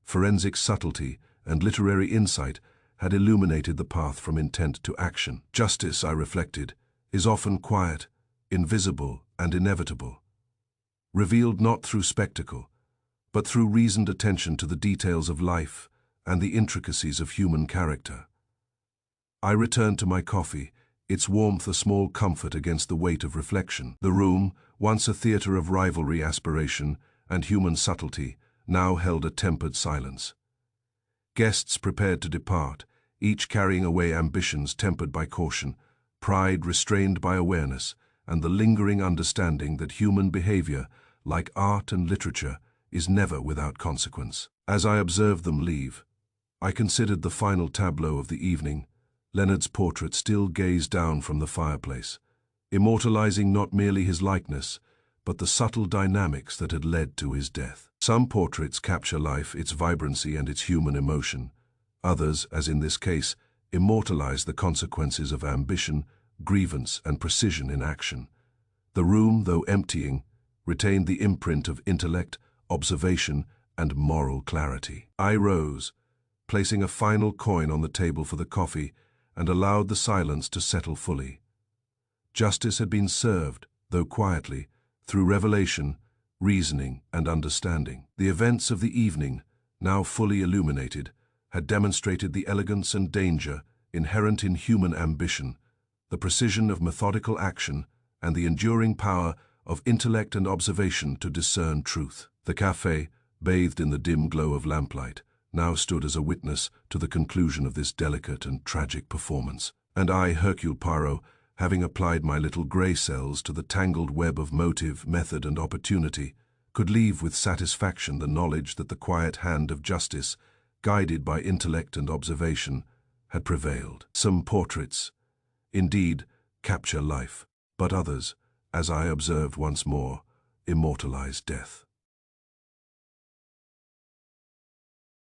forensic subtlety, and literary insight had illuminated the path from intent to action. Justice, I reflected, is often quiet, invisible, and inevitable, revealed not through spectacle, but through reasoned attention to the details of life and the intricacies of human character. I returned to my coffee, its warmth a small comfort against the weight of reflection. The room, once a theater of rivalry, aspiration, and human subtlety, now held a tempered silence. Guests prepared to depart, each carrying away ambitions tempered by caution, pride restrained by awareness, and the lingering understanding that human behavior, like art and literature, is never without consequence. As I observed them leave, I considered the final tableau of the evening. Leonard's portrait still gazed down from the fireplace, immortalizing not merely his likeness, but the subtle dynamics that had led to his death. Some portraits capture life, its vibrancy, and its human emotion. Others, as in this case, immortalize the consequences of ambition, grievance, and precision in action. The room, though emptying, retained the imprint of intellect, observation, and moral clarity. I rose, placing a final coin on the table for the coffee, and allowed the silence to settle fully. Justice had been served, though quietly, through revelation, reasoning, and understanding. The events of the evening, now fully illuminated, had demonstrated the elegance and danger inherent in human ambition, the precision of methodical action, and the enduring power of intellect and observation to discern truth. The café, bathed in the dim glow of lamplight, now stood as a witness to the conclusion of this delicate and tragic performance. And I, Hercule Poirot, having applied my little grey cells to the tangled web of motive, method, and opportunity, could leave with satisfaction the knowledge that the quiet hand of justice, guided by intellect and observation, had prevailed. Some portraits, indeed, capture life, but others, as I observed once more, immortalize death.